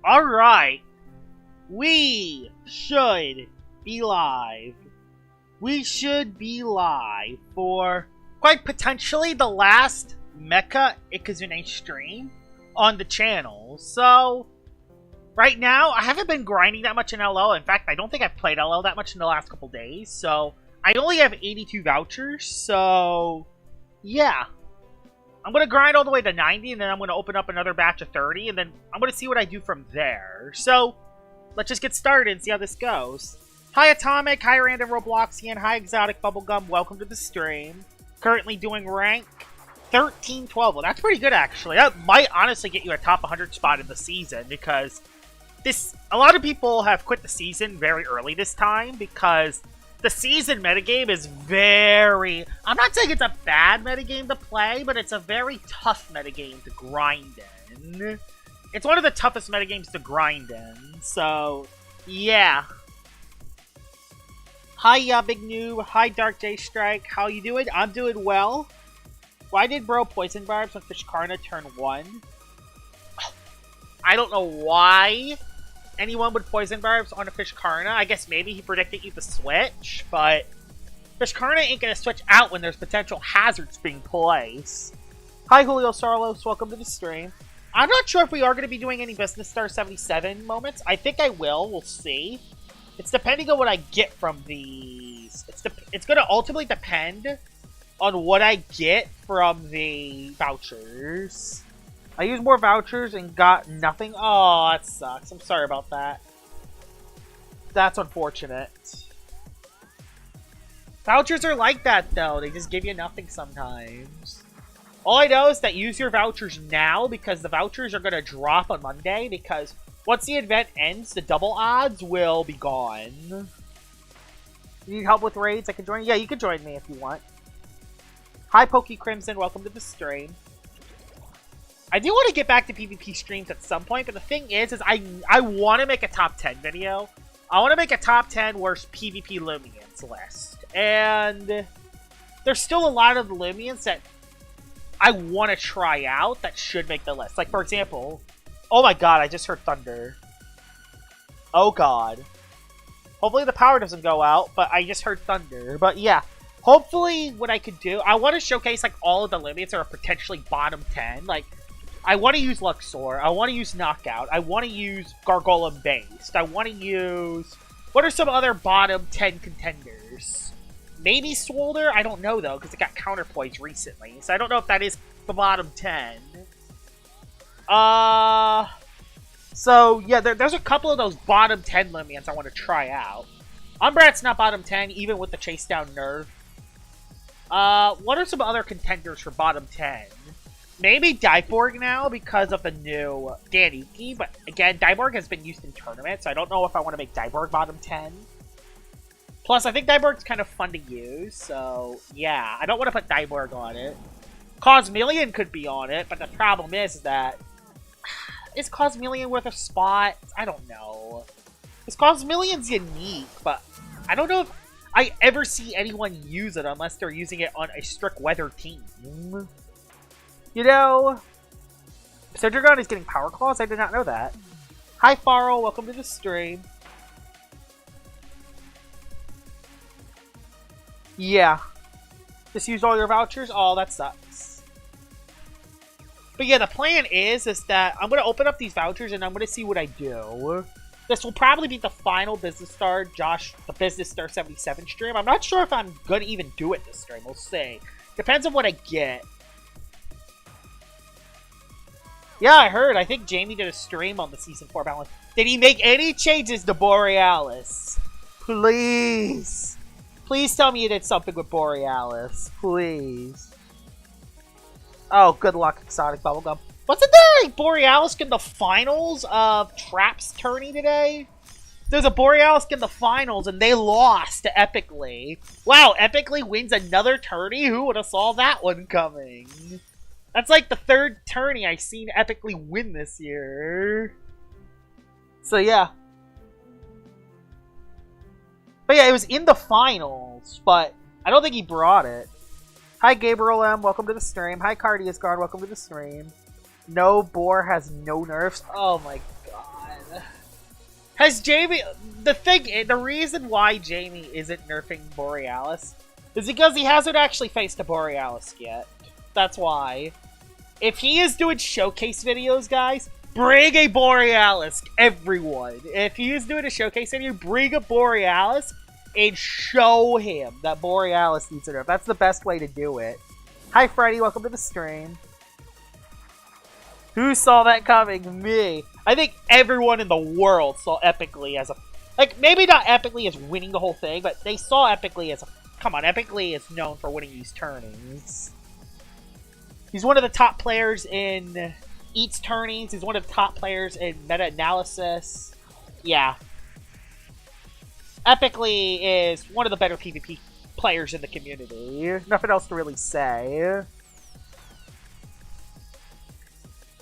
Alright. We should be live. We should be live for quite potentially the last Mecha Ikazune stream on the channel. So, right now, I haven't been grinding that much in LL. In fact, I don't think I've played LL that much in the last couple days. So, I only have 82 vouchers. So, yeah. I'm going to grind all the way to 90, and then I'm going to open up another batch of 30, and then I'm going to see what I do from there. So, let's just get started and see how this goes. Hi Atomic, hi Random Robloxian, hi Exotic Bubblegum, welcome to the stream. Currently doing rank 1312. Well, that's pretty good actually. That might honestly get you a top 100 spot in the season, because a lot of people have quit the season very early this time, because the season metagame is very... I'm not saying it's a bad metagame to play, but it's a very tough metagame to grind in. It's one of the toughest metagames to grind in, so yeah. Hi, Big Noob. Hi, Dark J Strike. How you doing? I'm doing well. Why did Bro Poison Barbs on Fishkarna turn 1? I don't know why anyone would Poison Barbs on a Fishkarna. I guess maybe he predicted you to switch, but Fishkarna ain't gonna switch out when there's potential hazards being placed. Hi, Julio Sarlos. Welcome to the stream. I'm not sure if we are going to be doing any Business Star 77 moments. I think I will. We'll see. It's depending on what I get from these. It's going to ultimately depend on what I get from the vouchers. I used more vouchers and got nothing. Oh, that sucks. I'm sorry about that. That's unfortunate. Vouchers are like that, though. They just give you nothing sometimes. All I know is that use your vouchers now, because the vouchers are going to drop on Monday, because once the event ends, the double odds will be gone. You need help with raids? I can join you? Yeah, you can join me if you want. Hi, Pokey Crimson. Welcome to the stream. I do want to get back to PvP streams at some point, but the thing is I want to make a top 10 video. I want to make a top 10 worst PvP Lumians list. And there's still a lot of the Lumians that I want to try out that should make the list. Like, for example... Oh my god, I just heard thunder. Oh god. Hopefully the power doesn't go out, but I just heard thunder. But yeah, hopefully what I could do... I want to showcase, like, all of the limits that are potentially bottom 10. Like, I want to use Luxor. I want to use Knockout. I want to use Gargolem Based. I want to use... What are some other bottom 10 contenders? Maybe Swolder? I don't know, though, because it got counterpoised recently. So I don't know if that is the bottom 10. So, yeah, there's a couple of those bottom 10 Lumians I want to try out. Umbrat's not bottom 10, even with the Chase Down nerf. What are some other contenders for bottom 10? Maybe Dyborg now, because of the new Danuki. But, again, Dyborg has been used in tournaments, so I don't know if I want to make Dyborg bottom 10. Plus, I think Dyborg's kind of fun to use, so yeah, I don't want to put Dyborg on it. Cosmillion could be on it, but the problem is that... Is Cosmillion worth a spot? I don't know. Because Cosmillion's unique, but I don't know if I ever see anyone use it unless they're using it on a strict weather team. You know... Cedrigon is getting Power Claws? I did not know that. Hi, Faro. Welcome to the stream. Yeah. Just use all your vouchers? Oh, that sucks. But yeah, the plan is that I'm going to open up these vouchers and I'm going to see what I do. This will probably be the final Business Star, the Business Star 77 stream. I'm not sure if I'm going to even do it this stream. We'll see. Depends on what I get. Yeah, I heard. I think Jamie did a stream on the Season 4 balance. Did he make any changes to Borealis? Please. Please tell me you did something with Borealis. Please. Oh, good luck, Exotic Bubblegum. Wasn't there a Borealis in the finals of Traps tourney today? There's a Borealis in the finals, and they lost to Epicly. Wow, Epicly wins another tourney? Who would have saw that one coming? That's like the third tourney I've seen Epicly win this year. So, yeah. But yeah, it was in the finals, but I don't think he brought it. Hi, Gabriel M. Welcome to the stream. Hi, Cardias Guard. Welcome to the stream. No, Boar has no nerfs. Oh my god. Has Jamie... The reason why Jamie isn't nerfing Borealis is because he hasn't actually faced a Borealis yet. That's why. If he is doing showcase videos, guys, bring a Borealis, everyone. If he is doing a showcase video, bring a Borealis and show him that Borealis needs a nerf. That's the best way to do it. Hi, Freddy. Welcome to the stream. Who saw that coming? Me. I think everyone in the world saw Epically as a... Like, maybe not Epically as winning the whole thing, but they saw Epically as a... Come on, Epically is known for winning these tourneys. He's one of the top players in Eats tourneys. He's one of the top players in meta-analysis. Yeah. Epically is one of the better PvP players in the community. Nothing else to really say.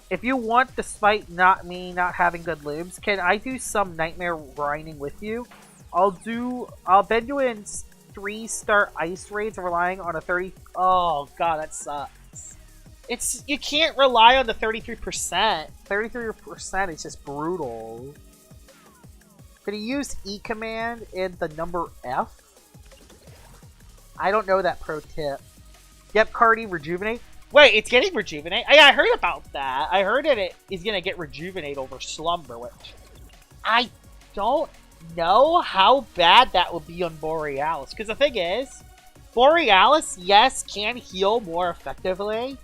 If you want, despite me not having good looms, can I do some nightmare grinding with you? I'll bend you in 3-star ice raids relying on a 30... Oh, God, that sucks. You can't rely on the 33%. 33% is just brutal. Can you use E command in the number F? I don't know that pro tip. Yep, Cardi, rejuvenate. Wait, it's getting rejuvenate? I heard about that. I heard that it is going to get rejuvenate over slumber, which I don't know how bad that would be on Borealis. Because the thing is, Borealis, yes, can heal more effectively.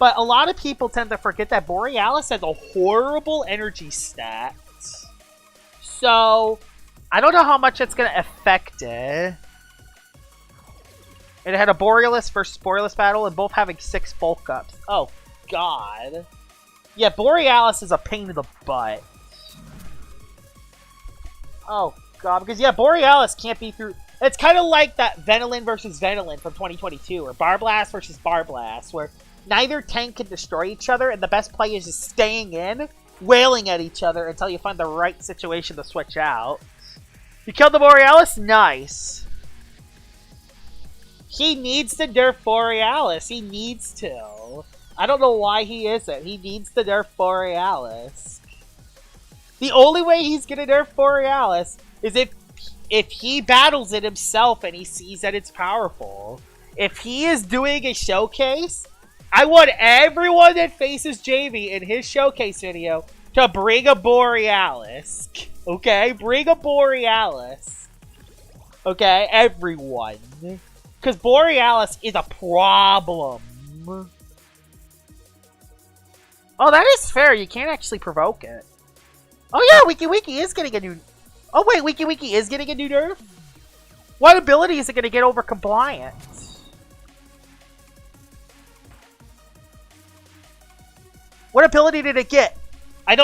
But a lot of people tend to forget that Borealis has a horrible energy stat. So, I don't know how much it's going to affect it. It had a Borealis versus Borealis battle, and both having 6 bulk ups. Oh, God. Yeah, Borealis is a pain in the butt. Oh, God. Because, yeah, Borealis can't be through... It's kind of like that Venilin versus Venilin from 2022, or Barblast versus Barblast, where neither tank can destroy each other, and the best play is just staying in, wailing at each other until you find the right situation to switch out. You killed the Borealis? Nice. He needs to nerf Borealis. He needs to. I don't know why he isn't. He needs to nerf Borealis. The only way he's going to nerf Borealis is if he battles it himself and he sees that it's powerful. If he is doing a showcase, I want everyone that faces Jamie in his showcase video to bring a Borealis. Okay? Bring a Borealis. Okay? Everyone. Because Borealis is a problem. Oh, that is fair. You can't actually provoke it. Oh yeah, Wiki Wiki is getting a new... Oh wait, Wiki Wiki is getting a new nerf? What ability is it going to get over compliant? What ability did it get? I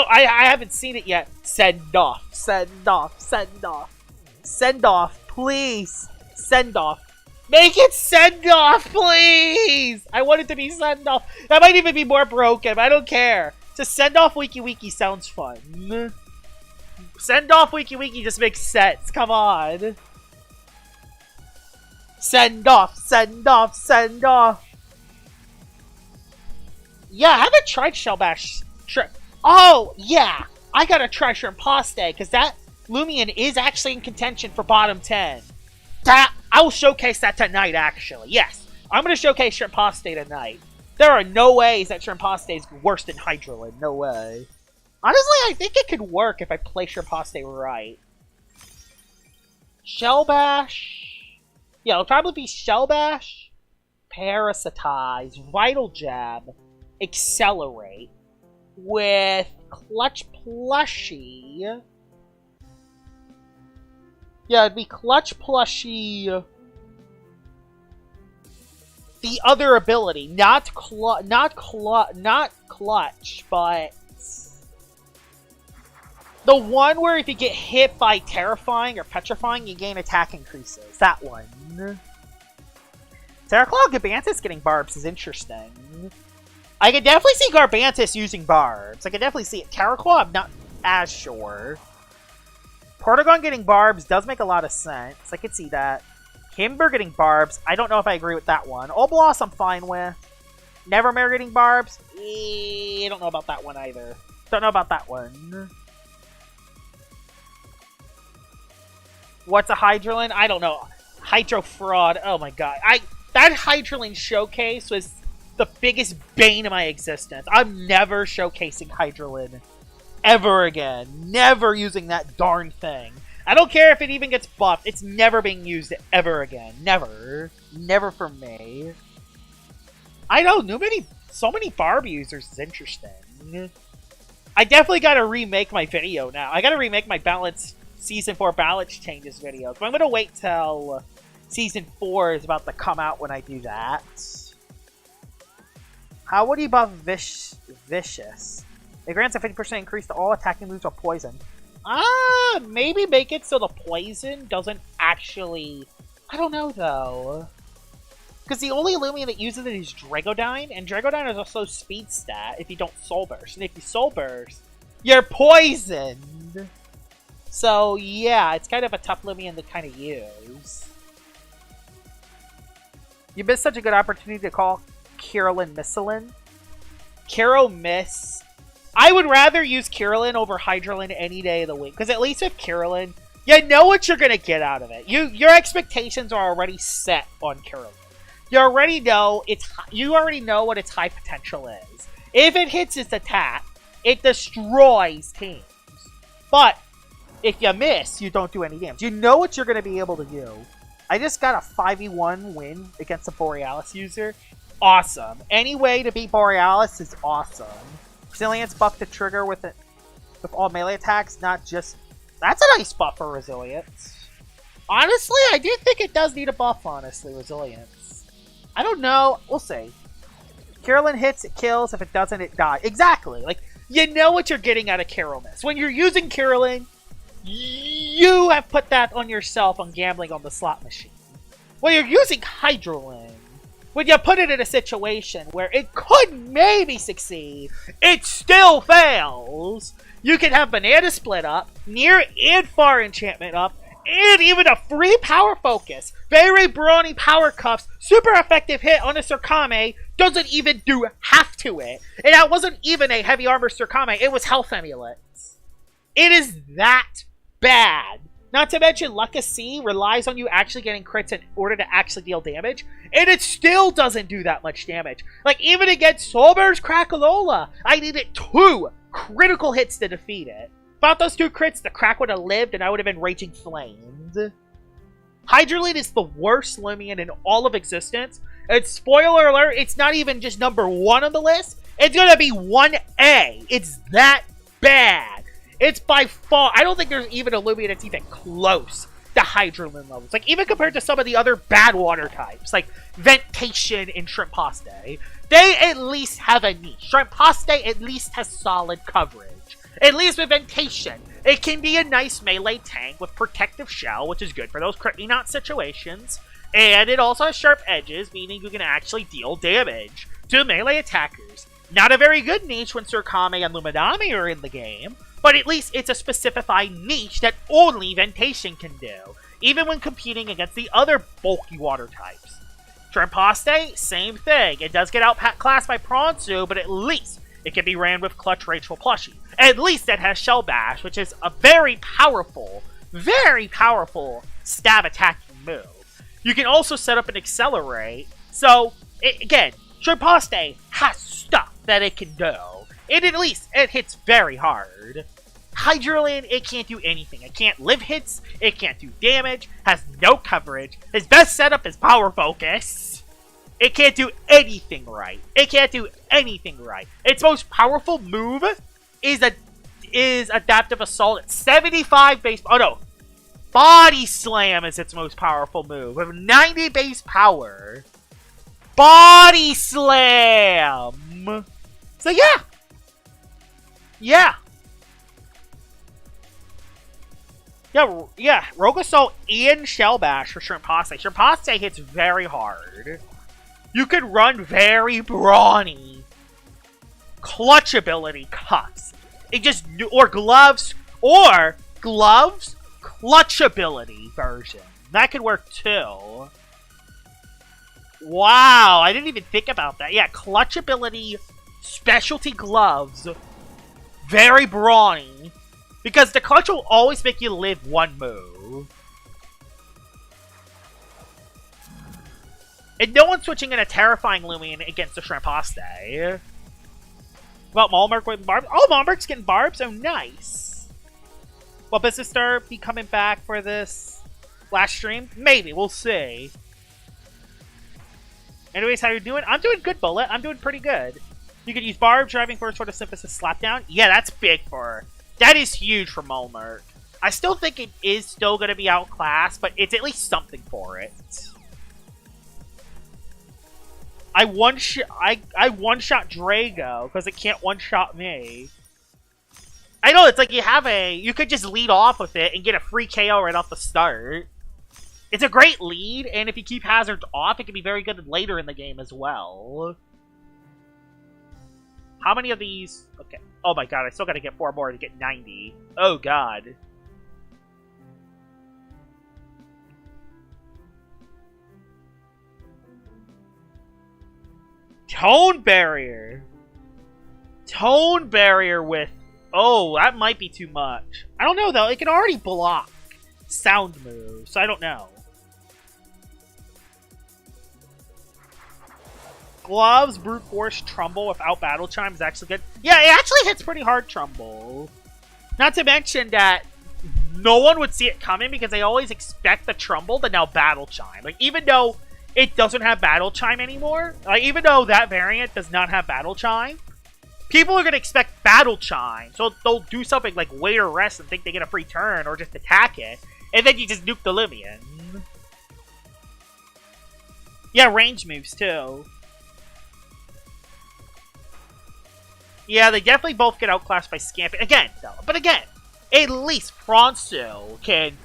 haven't seen it yet. Send off. Send off. Send off. Send off. Please. Send off. Make it send off, please! I want it to be send off. That might even be more broken, but I don't care. Just send off Wiki Wiki sounds fun. Send off Wiki Wiki just makes sense. Come on. Send off, send off, send off. Yeah, I haven't tried Shell Bash. Oh, yeah. I gotta try Shrimpaste, because that Lumion is actually in contention for bottom 10. I will showcase that tonight, actually. Yes, I'm going to showcase Shrimpaste tonight. There are no ways that Shrimpaste is worse than Hydroid. No way. Honestly, I think it could work if I play Shrimpaste right. Shell Bash. Yeah, it'll probably be Shell Bash, Parasitize, Vital Jab, Accelerate, with Clutch Plushie. Yeah, it'd be Clutch Plushie. The other ability, not Clutch, but the one where if you get hit by Terrifying or Petrifying, you gain attack increases. That one. Terraclaw Garbantis getting Barbs is interesting. I could definitely see Garbantis using Barbs. I could definitely see it. Terraclaw, I'm not as sure. Portagon getting Barbs does make a lot of sense. I could see that. Kimber getting Barbs, I don't know if I agree with that one. Obloss, I'm fine with. Nevermare getting Barbs, I don't know about that one either. Don't know about that one. What's a Hydralin? I don't know. Hydro Fraud. Oh my god. That Hydralin showcase was the biggest bane of my existence. I'm never showcasing Hydralin ever again. Never using that darn thing. I don't care if it even gets buffed. It's never being used ever again. Never. Never for me. I know, so many Barb users is interesting. I definitely gotta remake my video now. I gotta remake my Season 4 balance changes video. So I'm gonna wait till Season 4 is about to come out when I do that. How would you buff Vicious? It grants a 50% increase to all attacking moves of poison. Maybe make it so the poison doesn't actually... I don't know, though. Because the only Illumia that uses it is Dragodyne, and Dragodyne is also speed stat if you don't Soul Burst. And if you Soul Burst, you're poisoned! So, yeah, it's kind of a tough Lumion to kind of use. You missed such a good opportunity to call Kirillin Missilin. Kiro Miss. I would rather use Kirillin over Hydralin any day of the week. Because at least with Kirillin, you know what you're going to get out of it. Your expectations are already set on Kirillin. You already know what its high potential is. If it hits its attack, it destroys teams. But if you miss, you don't do any damage. You know what you're going to be able to do. I just got a 5v1 win against a Borealis user. Awesome. Any way to beat Borealis is awesome. Resilience buff to trigger with all melee attacks, not just... That's a nice buff for Resilience. Honestly, I do think it does need a buff, honestly, Resilience. I don't know. We'll see. Kirillin hits, it kills. If it doesn't, it dies. Exactly. Like, you know what you're getting out of Kirillin. When you're using Kirillin, you have put that on yourself on gambling on the slot machine. When you're using Hydralin, when you put it in a situation where it could maybe succeed, it still fails. You can have Banana Split up, Near and Far Enchantment up, and even a free Power Focus. Very brawny Power Cuffs, super effective hit on a Surkame, doesn't even do half to it. And that wasn't even a Heavy Armor Surkame, it was Health Amulets. It is that bad. Not to mention, Lucka C relies on you actually getting crits in order to actually deal damage, and it still doesn't do that much damage. Like, even against Soulburst Crackalola, I needed 2 critical hits to defeat it. Without those 2 crits, the Crack would have lived, and I would have been Raging Flamed. Hydralin is the worst Lumion in all of existence, and spoiler alert, it's not even just number 1 on the list, it's gonna be 1A. It's that bad. It's by far... I don't think there's even a Lumion that's even close to Hydralin levels. Like, even compared to some of the other bad water types, like Ventation and Shrimpaste, they at least have a niche. Shrimpaste at least has solid coverage. At least with Ventation, it can be a nice melee tank with Protective Shell, which is good for those crit me not situations. And it also has sharp edges, meaning you can actually deal damage to melee attackers. Not a very good niche when Surkame and Luminami are in the game, but at least it's a specified niche that only Ventation can do, even when competing against the other bulky water types. Shrimpaste, same thing. It does get outclassed by Pronsu, but at least it can be ran with Clutch Rachel Plushie. At least it has Shell Bash, which is a very powerful stab attacking move. You can also set up an Accelerate, so, again, Shrimpaste has stuff that it can do. And at least it hits very hard. Hydralin, it can't do anything. It can't live hits, it can't do damage, has no coverage. His best setup is Power Focus. It can't do anything right. It can't do anything right. Its most powerful move is Adaptive Assault at 75 base... Oh no. Body Slam is its most powerful move with 90 base power. Body Slam! So yeah. Yeah. Yeah, Rogue Assault and Shell Bash for Shrimpaste. Shrimpaste hits very hard. You could run very brawny clutch ability cuffs. It just... Or gloves, clutch ability version. That could work too. Wow, I didn't even think about that. Yeah, clutch ability, specialty gloves, very brawny. Because the clutch will always make you live one move. And no one's switching in a terrifying Lumion against a Shrimpaste. About Malmark with barbs? Oh, Malmark's getting barbs? Oh, nice. Will Business Star be coming back for this last stream? Maybe. We'll see. Anyways, how you doing? I'm doing good, Bullet. I'm doing pretty good. You could use Barb, Driving Force, Sort of Synthesis, Slapdown. Yeah, that's big for her. That is huge for Malmark. I still think it is still going to be outclassed, but it's at least something for it. I one-shot Drago, because it can't one-shot me. I know, it's like you could just lead off with it and get a free KO right off the start. It's a great lead, and if you keep Hazards off, it can be very good later in the game as well. How many of these? Okay. Oh my god, I still gotta get 4 more to get 90. Oh god. Tone Barrier. Tone Barrier with... Oh, that might be too much. I don't know, though. It can already block sound moves, so I don't know. Gloves, Brute Force, Trumbull without Battle Chime is actually good. Yeah, it actually hits pretty hard, Trumbull. Not to mention that no one would see it coming because they always expect the Trumbull to now Battle Chime. Like, even though it doesn't have Battle Chime anymore, like, even though that variant does not have Battle Chime, people are going to expect Battle Chime. So they'll do something like wait or rest and think they get a free turn or just attack it. And then you just nuke the Lumion. Yeah, range moves too. Yeah, they definitely both get outclassed by Scampy. Again, though. But again, at least Pronsu can...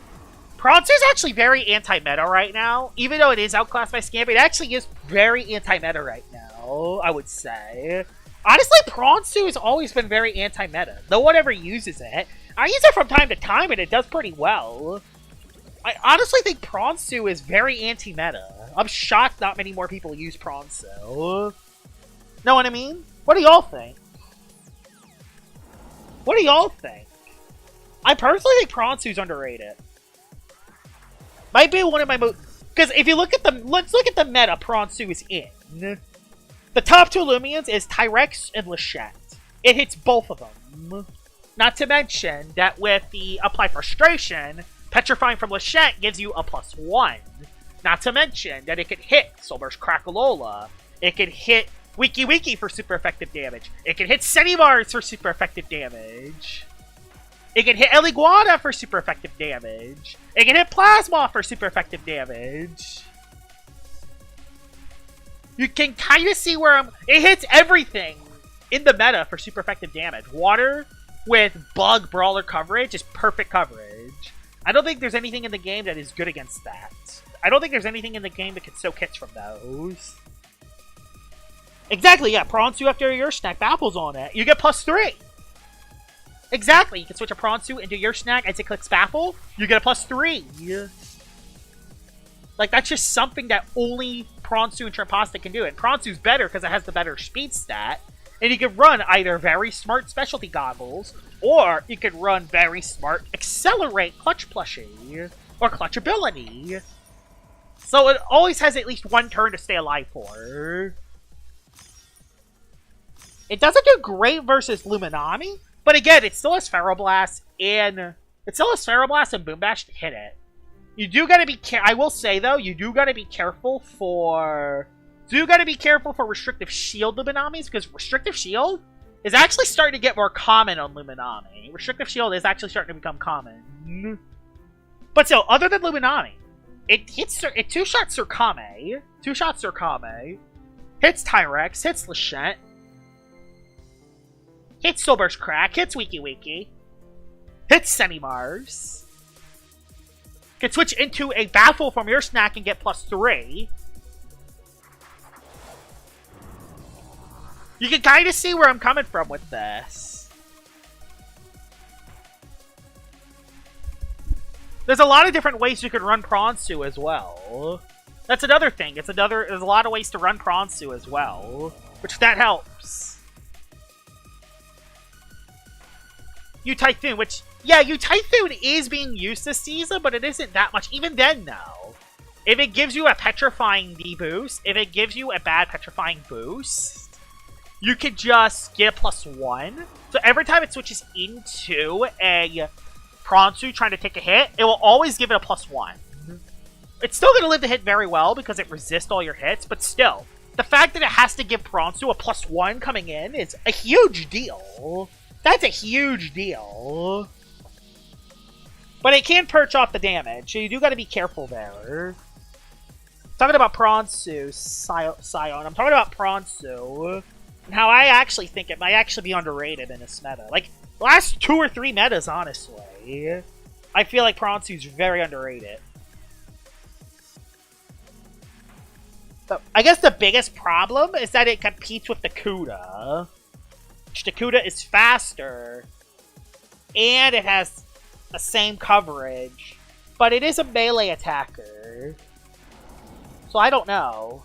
Pronsu's actually very anti-meta right now. Even though it is outclassed by Scampy, it actually is very anti-meta right now, I would say. Honestly, Pronsu has always been very anti-meta. No one ever uses it. I use it from time to time, and it does pretty well. I honestly think Pronsu is very anti-meta. I'm shocked not many more people use Pronsu. Know what I mean? What do y'all think? What do y'all think? I personally think Pronsu's underrated. Might be one of my most... Because if you look at the... Let's look at the meta Pronsu is in. The top 2 Lumions is Tyrex and Lachette. It hits both of them. Not to mention that with the Apply Frustration, Petrifying from Lachette gives you a +1. Not to mention that it can hit Soulburst Crackalola. It can hit Wiki Wiki for super effective damage. It can hit Senimars for super effective damage. It can hit Eliguana for super effective damage. It can hit Plasma for super effective damage. You can kind of see where it hits everything in the meta for super effective damage. Water with Bug Brawler coverage is perfect coverage. I don't think there's anything in the game that is good against that. I don't think there's anything in the game that can soak hits from those. Exactly, yeah. Pronsu after your snack baffles on it. You get +3. Exactly. You can switch a Pronsu into your snack as it clicks baffle. You get a +3. Like, that's just something that only Pronsu and Shrimpasta can do. And Pronsu's better because it has the better speed stat. And you can run either very smart specialty goggles, or you can run very smart accelerate clutch plushie, or clutch ability. So it always has at least one turn to stay alive for. It doesn't do great versus Luminami, but again, it still has Feral Blast and Boom Bash to hit it. You do gotta be I will say though, you do gotta be careful for Restrictive Shield Luminamis, because Restrictive Shield is actually starting to get more common on Luminami. Restrictive Shield is actually starting to become common. But still, other than Luminami, it two-shots Surkame, hits Tyrex, hits Lachette, hits Soulburst Crack, hits Wiki Wiki, hits Senimars, can switch into a Baffle from your snack and get +3. You can kind of see where I'm coming from with this. There's a lot of different ways you could run Pronsu as well. That's another thing. There's a lot of ways to run Pronsu as well, which that helps. U-Typhoon, which, yeah, U-Typhoon is being used this season, but it isn't that much. Even then, though. if it gives you a petrifying deboost, if it gives you a bad petrifying boost, you could just get a +1. So every time it switches into a Pronsu trying to take a hit, it will always give it a +1. It's still going to live the hit very well because it resists all your hits, but still, the fact that it has to give Pronsu a +1 coming in is a huge deal. That's a huge deal. But it can perch off the damage, so you do got to be careful there. Talking about Pronsu, Scion. I'm talking about Pronsu, and how I actually think it might actually be underrated in this meta. Like, the last 2 or 3 metas, honestly, I feel like Pronsu's very underrated. So, I guess the biggest problem is that it competes with the Kuda. Which the Kuda is faster, and it has the same coverage, but it is a melee attacker. So I don't know.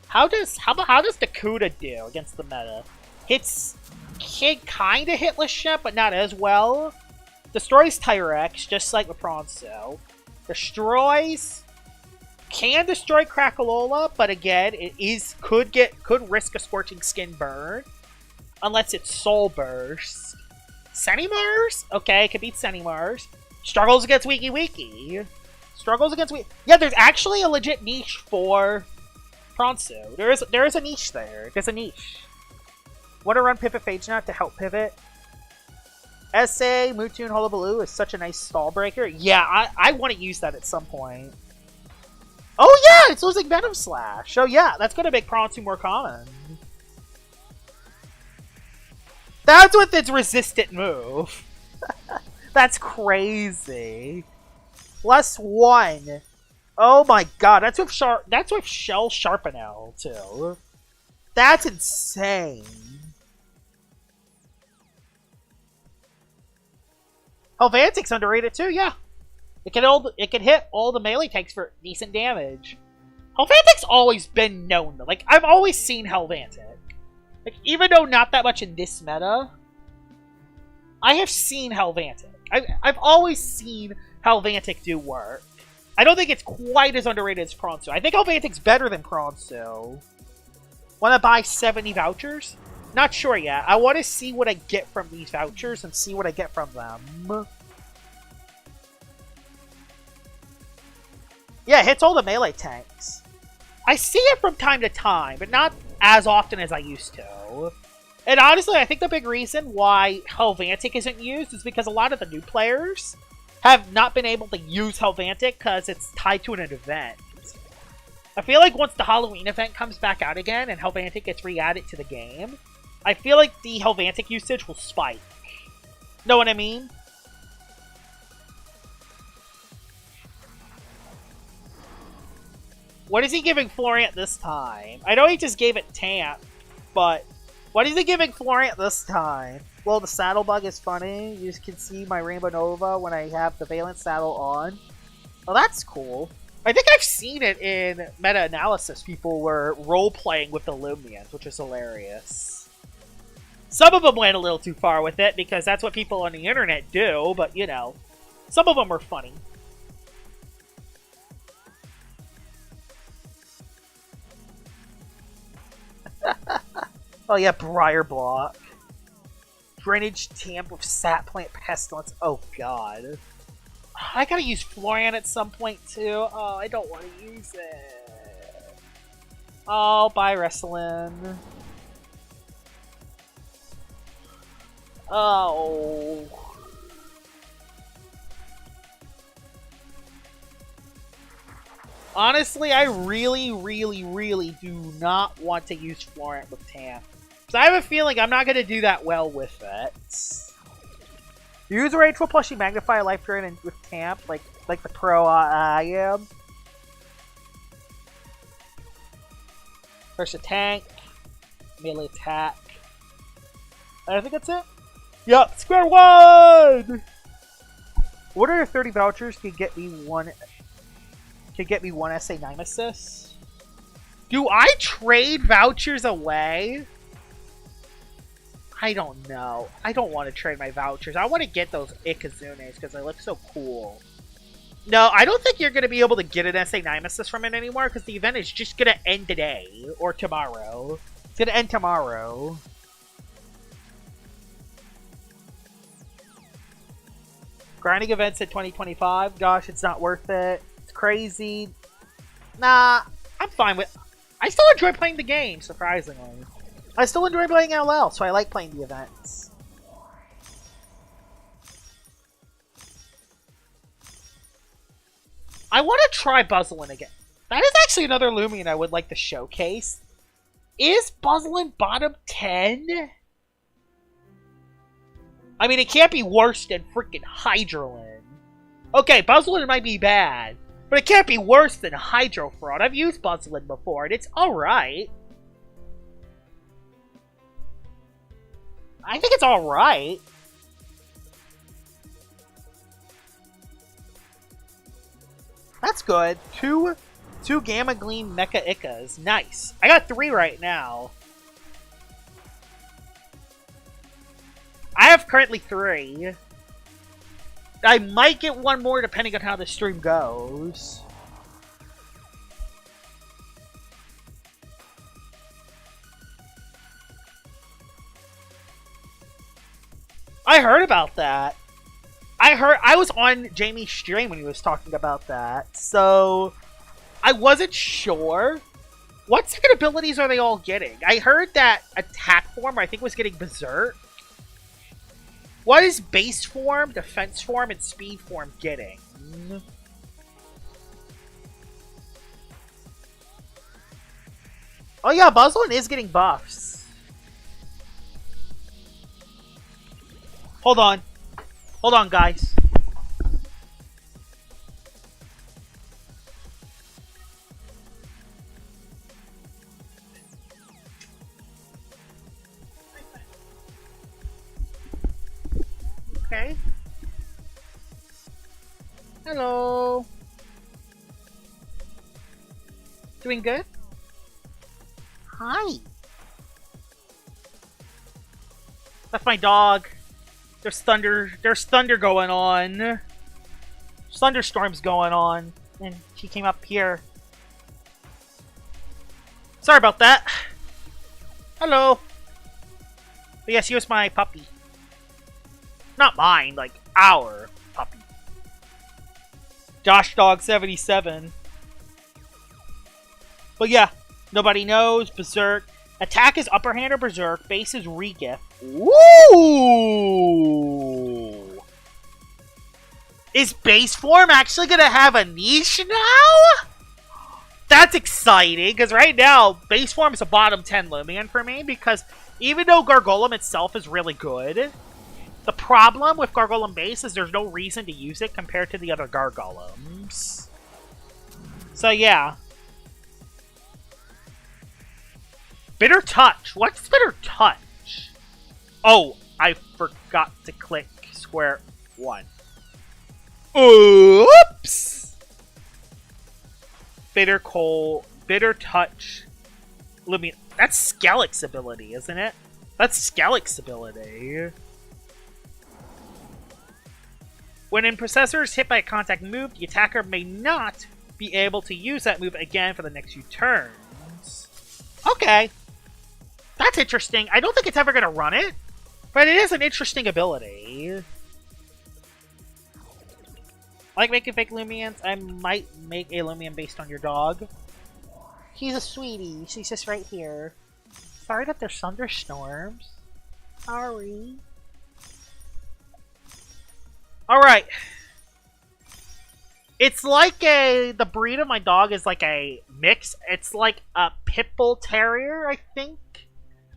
How does the Kuda do against the meta? Hits kind of hit Lachette, but not as well. Destroys Tyrex, just like with Pronsu. Destroys, can destroy Crackalola, but again, it could risk a Scorching Skin burn, unless it's Soul Burst. Senimars? Okay, it could beat Senimars. Struggles against Wiki. Struggles against Wiki. Yeah, there's actually a legit niche for Pronsu. There is a niche there. There's a niche. Want to run Pivot Phage Knot to help pivot? SA, Mewtwo, and Hullabaloo is such a nice stall breaker. Yeah, I want to use that at some point. Oh yeah, it's losing Venom Slash. So yeah, that's going to make Pronsu more common. That's with its resistant move. That's crazy. +1. Oh my god, that's with Shell Sharpenel too. That's insane. Helvantic's underrated too, yeah. It can hit all the melee tanks for decent damage. Helvantic's always been known to, like, I've always seen Helvantic. Like, even though not that much in this meta, I have seen Helvantic. I've always seen Helvantic do work. I don't think it's quite as underrated as Pronsu. I think Helvantic's better than Pronsu. Want to buy 70 vouchers? Not sure yet. I want to see what I get from these vouchers and see what I get from them. Yeah, it hits all the melee tanks. I see it from time to time, but not as often as I used to. And honestly, I think the big reason why Helvantic isn't used is because a lot of the new players have not been able to use Helvantic because it's tied to an event. I feel like once the Halloween event comes back out again and Helvantic gets re-added to the game, I feel like the Helvantic usage will spike. Know what I mean? What is he giving Florent this time? I know he just gave it Tamp, but what is he giving Florent this time? Well, the saddle bug is funny. You can see my Rainbow Nova when I have the Valent saddle on. Well, that's cool. I think I've seen it in meta-analysis. People were role-playing with the Lumians, which is hilarious. Some of them went a little too far with it, because that's what people on the internet do, but, you know, some of them were funny. Oh yeah, Briar Block. Drainage Tamp with Sap Plant Pestilence. Oh god. I gotta use Florian at some point too. Oh, I don't want to use it. Oh, bye Wrestling. Oh. Honestly, I really do not want to use Florent with Tamp. So I have a feeling I'm not going to do that well with it. Use Rage will plushie Magnify Life Drain and with Tamp, like the pro I am. First a tank, melee attack. I think that's it. Yup, square one! Order of 30 vouchers can get me one SA Nemesis. Do I trade vouchers away? I don't know. I don't want to trade my vouchers. I want to get those Ikazunes because they look so cool. No, I don't think you're going to be able to get an SA Nemesis from it anymore because the event is just going to end today or tomorrow. It's going to end tomorrow. Grinding events at 2025. Gosh, it's not worth it. It's crazy. Nah, I'm fine with... I still enjoy playing the game, surprisingly. I still enjoy playing LL, so I like playing the events. I want to try Buzzlin again. That is actually another Lumion I would like to showcase. Is Buzzlin bottom 10? I mean, it can't be worse than freaking Hydrolin. Okay, Buzzlin might be bad, but it can't be worse than Hydro Fraud. I've used Buzzlin before, and it's alright. I think it's alright. That's good. Two Gamma Gleam Mecha Ikas. Nice. I got 3 right now. I have currently 3. I might get 1 more depending on how the stream goes. I heard about that. I was on Jamie's stream when he was talking about that, so I wasn't sure. What second abilities are they all getting? I heard that attack form, I think, was getting Berserk. What is base form, defense form, and speed form getting? Oh yeah, Buzzlin is getting buffs. Hold on. Hold on, guys. Okay. Hello. Doing good? Hi. That's my dog. There's thunder going on. Thunderstorms going on. And she came up here. Sorry about that. Hello. But yes, he was my puppy. Not mine, like our puppy. Josh Dog 77. But yeah, nobody knows. Berserk. Attack is upper hand or Berserk. Base is Regift. Woo! Is base form actually gonna have a niche now? That's exciting, because right now, base form is a bottom 10 Lumion for me, because even though Gargolem itself is really good, the problem with Gargolem base is there's no reason to use it compared to the other Gargolems. So yeah. Bitter Touch. What's Bitter Touch? Oh, I forgot to click square 1. Oops! Bitter Touch. Lumion. That's Skellig's ability, isn't it? That's Skellig's ability. When an processor is hit by a contact move, the attacker may not be able to use that move again for the next few turns. Okay. That's interesting. I don't think it's ever going to run it, but it is an interesting ability. I like making fake Lumions. I might make a Lumion based on your dog. He's a sweetie. She's just right here. Sorry that there's thunderstorms. Sorry. Alright. It's like the breed of my dog is like a mix. It's like a Pitbull Terrier, I think.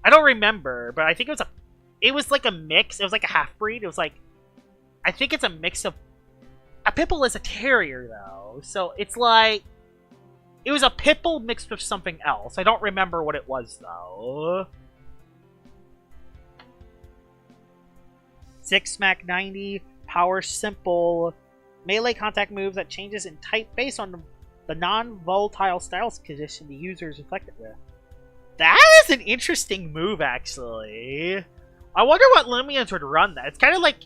I don't remember, but I think it was like a mix. It was like a half-breed. It was like, I think it's a mix of, a Pitbull is a Terrier, though. So it's like, it was a Pitbull mixed with something else. I don't remember what it was, though. 6 smack 90, power simple, melee contact moves that changes in type based on the non-volatile styles condition the user is infected with. That is an interesting move, actually. I wonder what Lumions would run that. It's kind of like,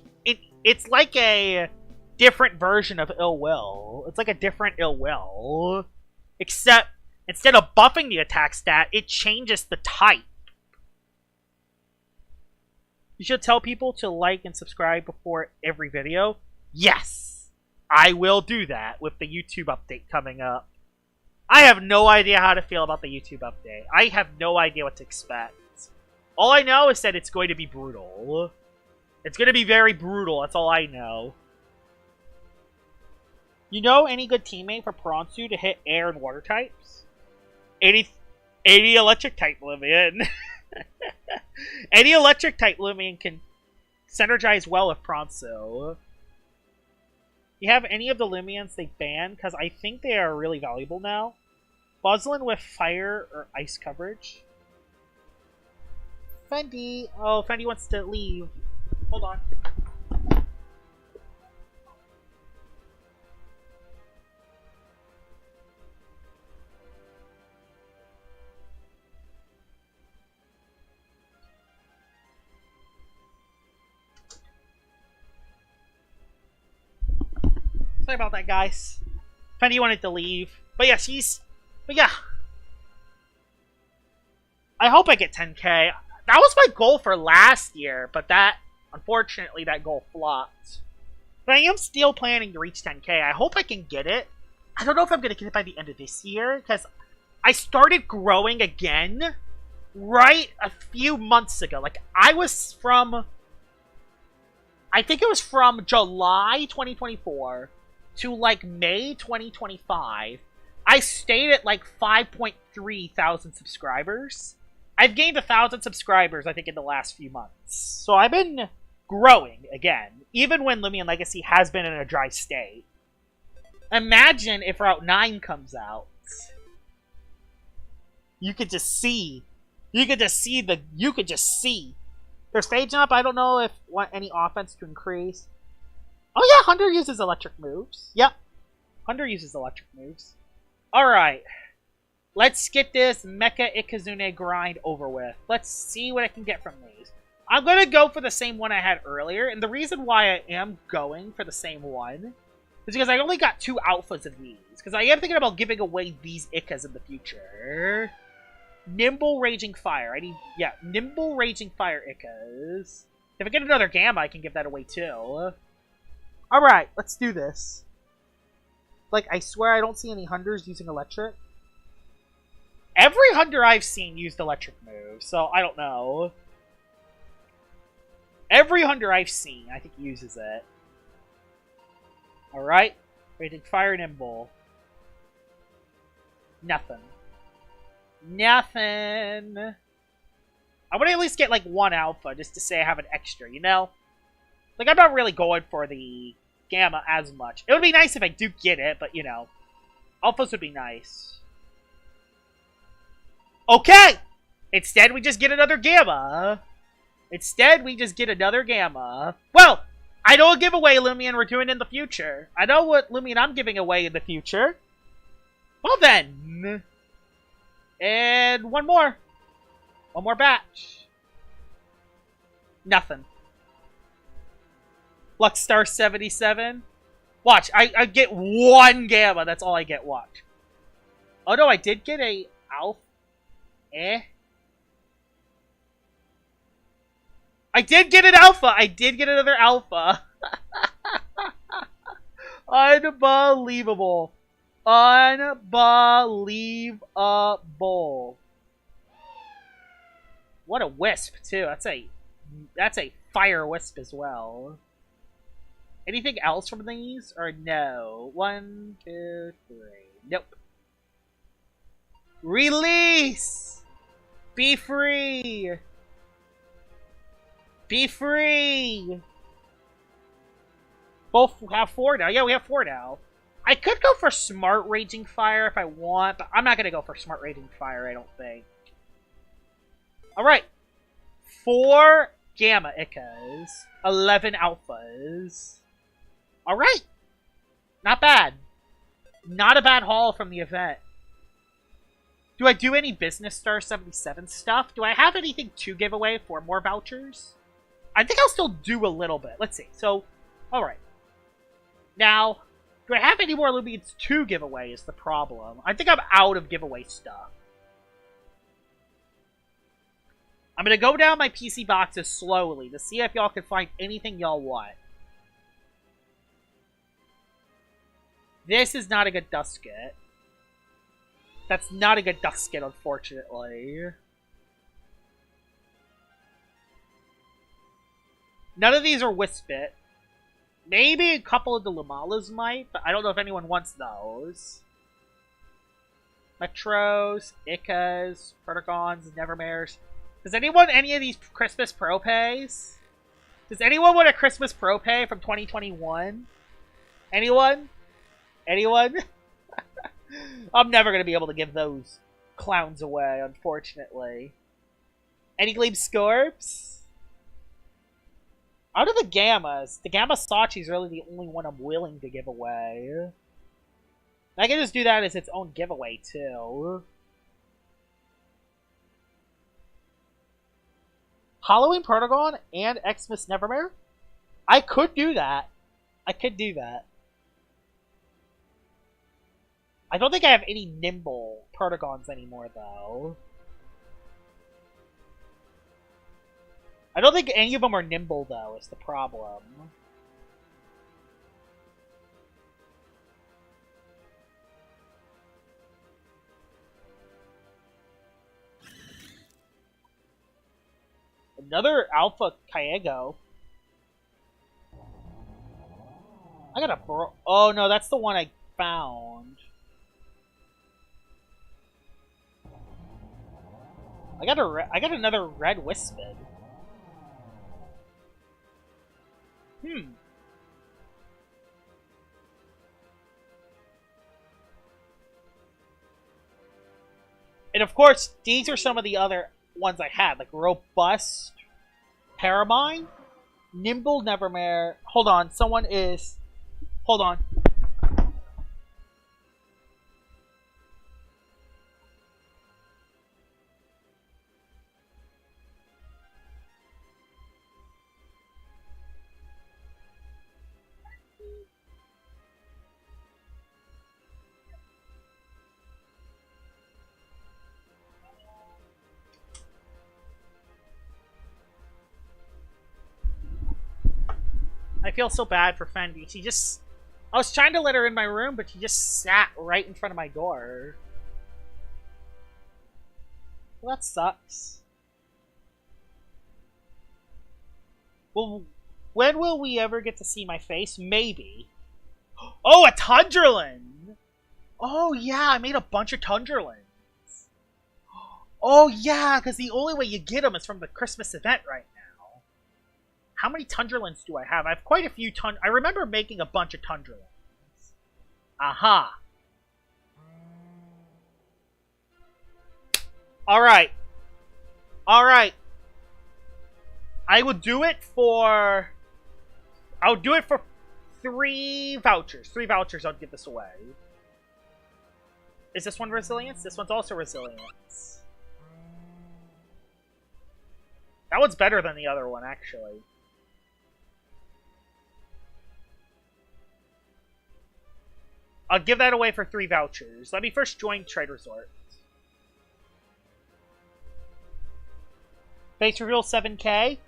it's like a different version of ill will. It's like a different ill will. Except, instead of buffing the attack stat, it changes the type. You should tell people to like and subscribe before every video. Yes! I will do that with the YouTube update coming up. I have no idea how to feel about the YouTube update. I have no idea what to expect. All I know is that it's going to be brutal. It's going to be very brutal, that's all I know. You know any good teammate for Piransu to hit air and water types? 80 electric type Lumion. Any electric type Lumion can synergize well with Piransu. You have any of the Lumions they banned? Because I think they are really valuable now. Buzzlin with fire or ice coverage. Fendi. Oh, Fendi wants to leave. Hold on. Sorry about that, guys. Fendi wanted to leave. But yeah, But yeah. I hope I get 10k. That was my goal for last year, but unfortunately, that goal flopped. But I am still planning to reach 10k. I hope I can get it. I don't know if I'm going to get it by the end of this year, because I started growing again right a few months ago. Like, I think it was from July 2024 to, like, May 2025. I stayed at, like, 5.3 thousand subscribers. I've gained 1,000 subscribers, I think, in the last few months. So I've been growing again, even when Lumion Legacy has been in a dry state. Imagine if Route 9 comes out. You could just see. You could just see. Their stage jump, I don't know if want any offense to increase. Oh yeah, Hunter uses electric moves. Yep. Hunter uses electric moves. Alright. Let's get this Mecha Ikazune grind over with. Let's see what I can get from these. I'm going to go for the same one I had earlier, and the reason why I am going for the same one is because I only got 2 alphas of these. Because I am thinking about giving away these Ikas in the future. Nimble Raging Fire. Nimble Raging Fire Ikas. If I get another Gamma, I can give that away too. Alright, let's do this. Like, I swear I don't see any Hunters using electric. Every Hunter I've seen used electric moves, so I don't know. Every Hunter I've seen, I think, uses it. Alright. Raging Fire Nimble. Nothing. Nothing. I would at least get, like, 1 alpha just to say I have an extra, you know? Like, I'm not really going for the Gamma as much. It would be nice if I do get it, but, you know. Alphas would be nice. Okay! Instead, we just get another Gamma. Well, I know a giveaway Lumion we're doing in the future. I know what Lumion I'm giving away in the future. Well then. And one more. One more batch. Nothing. Luckstar 77. Watch, I get 1 Gamma. That's all I get, watch. Oh no, I did get a Alpha. I did get an Alpha. I did get another Alpha. Unbelievable. Unbelievable. What a wisp, too. That's a fire wisp as well. Anything else from these? Or no? 1, 2, 3. Nope. Release! Be free! Be free! Both have 4 now. Yeah, we have 4 now. I could go for Smart Raging Fire if I want, but I'm not going to go for Smart Raging Fire, I don't think. Alright. 4 Gamma Ikas. 11 Alphas. Alright. Not bad. Not a bad haul from the event. Do I do any Business Star 77 stuff? Do I have anything to give away for more vouchers? I think I'll still do a little bit. Let's see. So, alright. Now, do I have any more Lumians to give away is the problem. I think I'm out of giveaway stuff. I'm going to go down my PC boxes slowly to see if y'all can find anything y'all want. This is not a good dusket. That's not a good dusket, unfortunately. None of these are Wispit. Maybe a couple of the Lumalas might, but I don't know if anyone wants those. Metros, Ikas, Protagons, Nevermares. Does anyone want any of these Christmas Pro Pays? Does anyone want a Christmas Pro Pay from 2021? Anyone? Anyone? I'm never going to be able to give those clowns away, unfortunately. Any Glebe Scorps? Out of the Gammas, the Gamma Sachi is really the only one I'm willing to give away. I can just do that as its own giveaway, too. Halloween Protagon and Xmas Nevermare? I could do that. I could do that. I don't think I have any Nimble Protagons anymore, though. I don't think any of them are nimble, though, is the problem. Another Alpha Kaego. I got a oh no, that's the one I found. I got another red Wispid. And of course, these are some of the other ones I had, like Robust, Paramine, Nimble Nevermare. Hold on, someone is... Hold on. I feel so bad for Fendi. She just... I was trying to let her in my room, but she just sat right in front of my door. Well, that sucks. Well, when will we ever get to see my face? Maybe. Oh, a Tundraland! Oh, yeah, I made a bunch of Tundralands. Oh, yeah, because the only way you get them is from the Christmas event right now. How many Tundralands do I have? I have quite a few I remember making a bunch of Tundralands. Aha. Alright. Alright. I will do it for... I'll do it for 3 vouchers. 3 vouchers I'll give this away. Is this one Resilience? This one's also Resilience. That one's better than the other one, actually. I'll give that away for 3 vouchers. Let me first join Trade Resort. Base reveal 7K.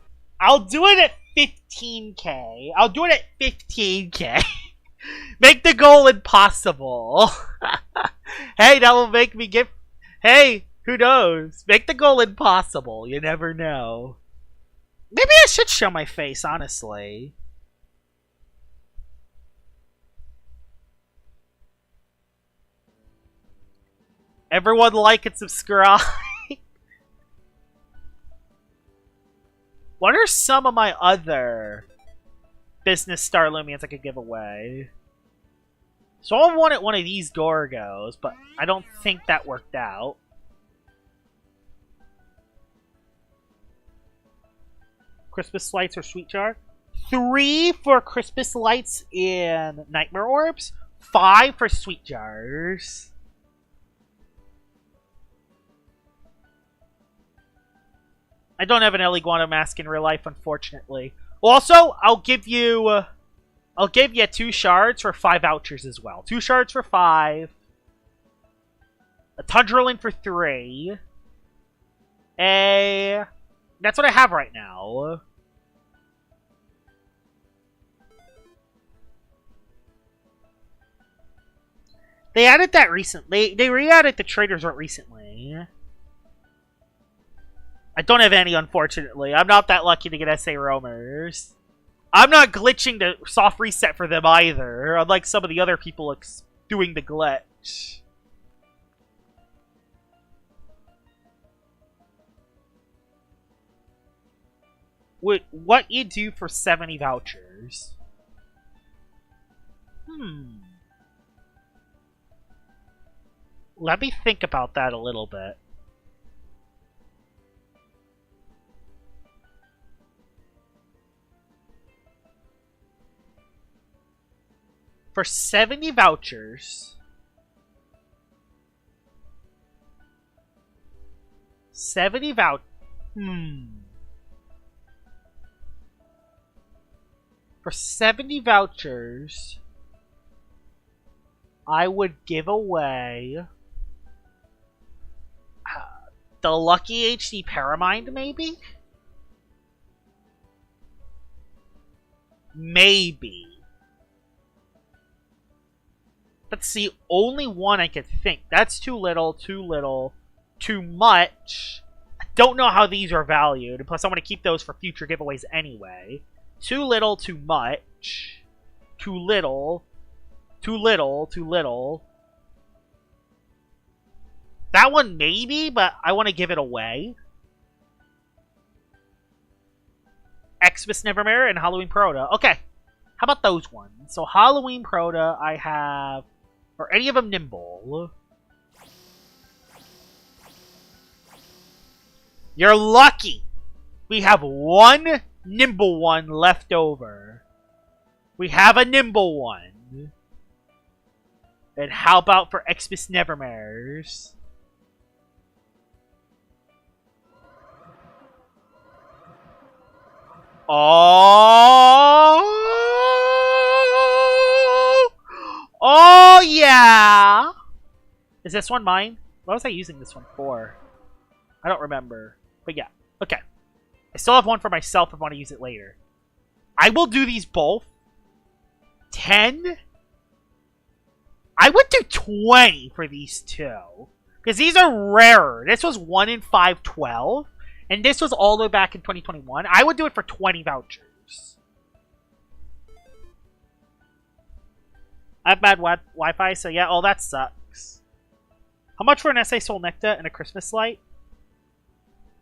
I'll do it at 15K. I'll do it at 15K. Make the goal impossible. Hey, that will make me give... Hey, who knows? Make the goal impossible. You never know. Maybe I should show my face, honestly. Everyone like and subscribe. What are some of my other business star Lumians I could give away? So I wanted one of these Gorgos, but I don't think that worked out. Christmas lights or sweet jar? 3 for Christmas lights in Nightmare Orbs. 5 for sweet jars. I don't have an Eliguana mask in real life, unfortunately. Also, I'll give you I'll give you 2 shards for 5 vouchers as well. 2 shards for 5. A Tundrolin for 3. That's what I have right now. They added that recently. They re-added the Trader's Route recently. I don't have any, unfortunately. I'm not that lucky to get SA roamers. I'm not glitching the soft reset for them either, unlike some of the other people doing the glitch. What you do for 70 vouchers? Let me think about that a little bit. For 70 vouchers... 70 vouchers... For 70 vouchers... I would give away... the Lucky HD Paramind, maybe? Maybe. That's the only one I could think. That's too little, too much. I don't know how these are valued. And plus, I want to keep those for future giveaways anyway. Too little, too much. Too little. Too little. That one maybe, but I want to give it away. Xmas Nevermare and Halloween Proto. Okay. How about those ones? So Halloween Proto, I have... Are any of them nimble? You're lucky! We have one nimble one left over. We have a nimble one. And how about for Xmas Nevermares? Oh, yeah! Is this one mine? What was I using this one for? I don't remember. But yeah, okay. I still have one for myself if I want to use it later. I will do these both. 10? I would do 20 for these two. Because these are rarer. This was 1 in 512. And this was all the way back in 2021. I would do it for 20 vouchers. I have bad Wi-Fi, so yeah, that sucks. How much for an SA Soul Nectar and a Christmas light?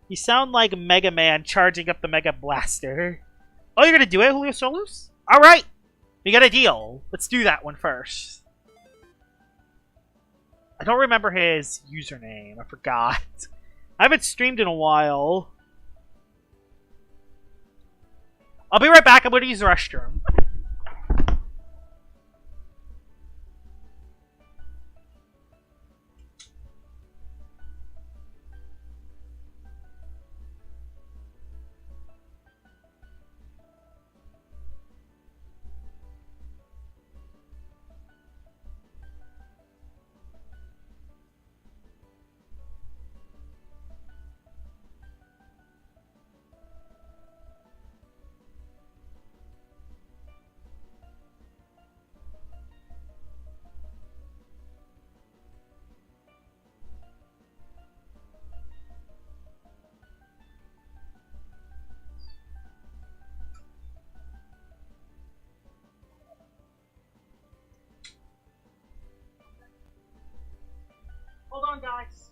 You sound like Mega Man charging up the Mega Blaster. Oh, you're gonna do it, Julio Solus? Alright! We got a deal. Let's do that one first. I don't remember his username. I forgot. I haven't streamed in a while. I'll be right back. I'm going to use the restroom. Hold on, guys.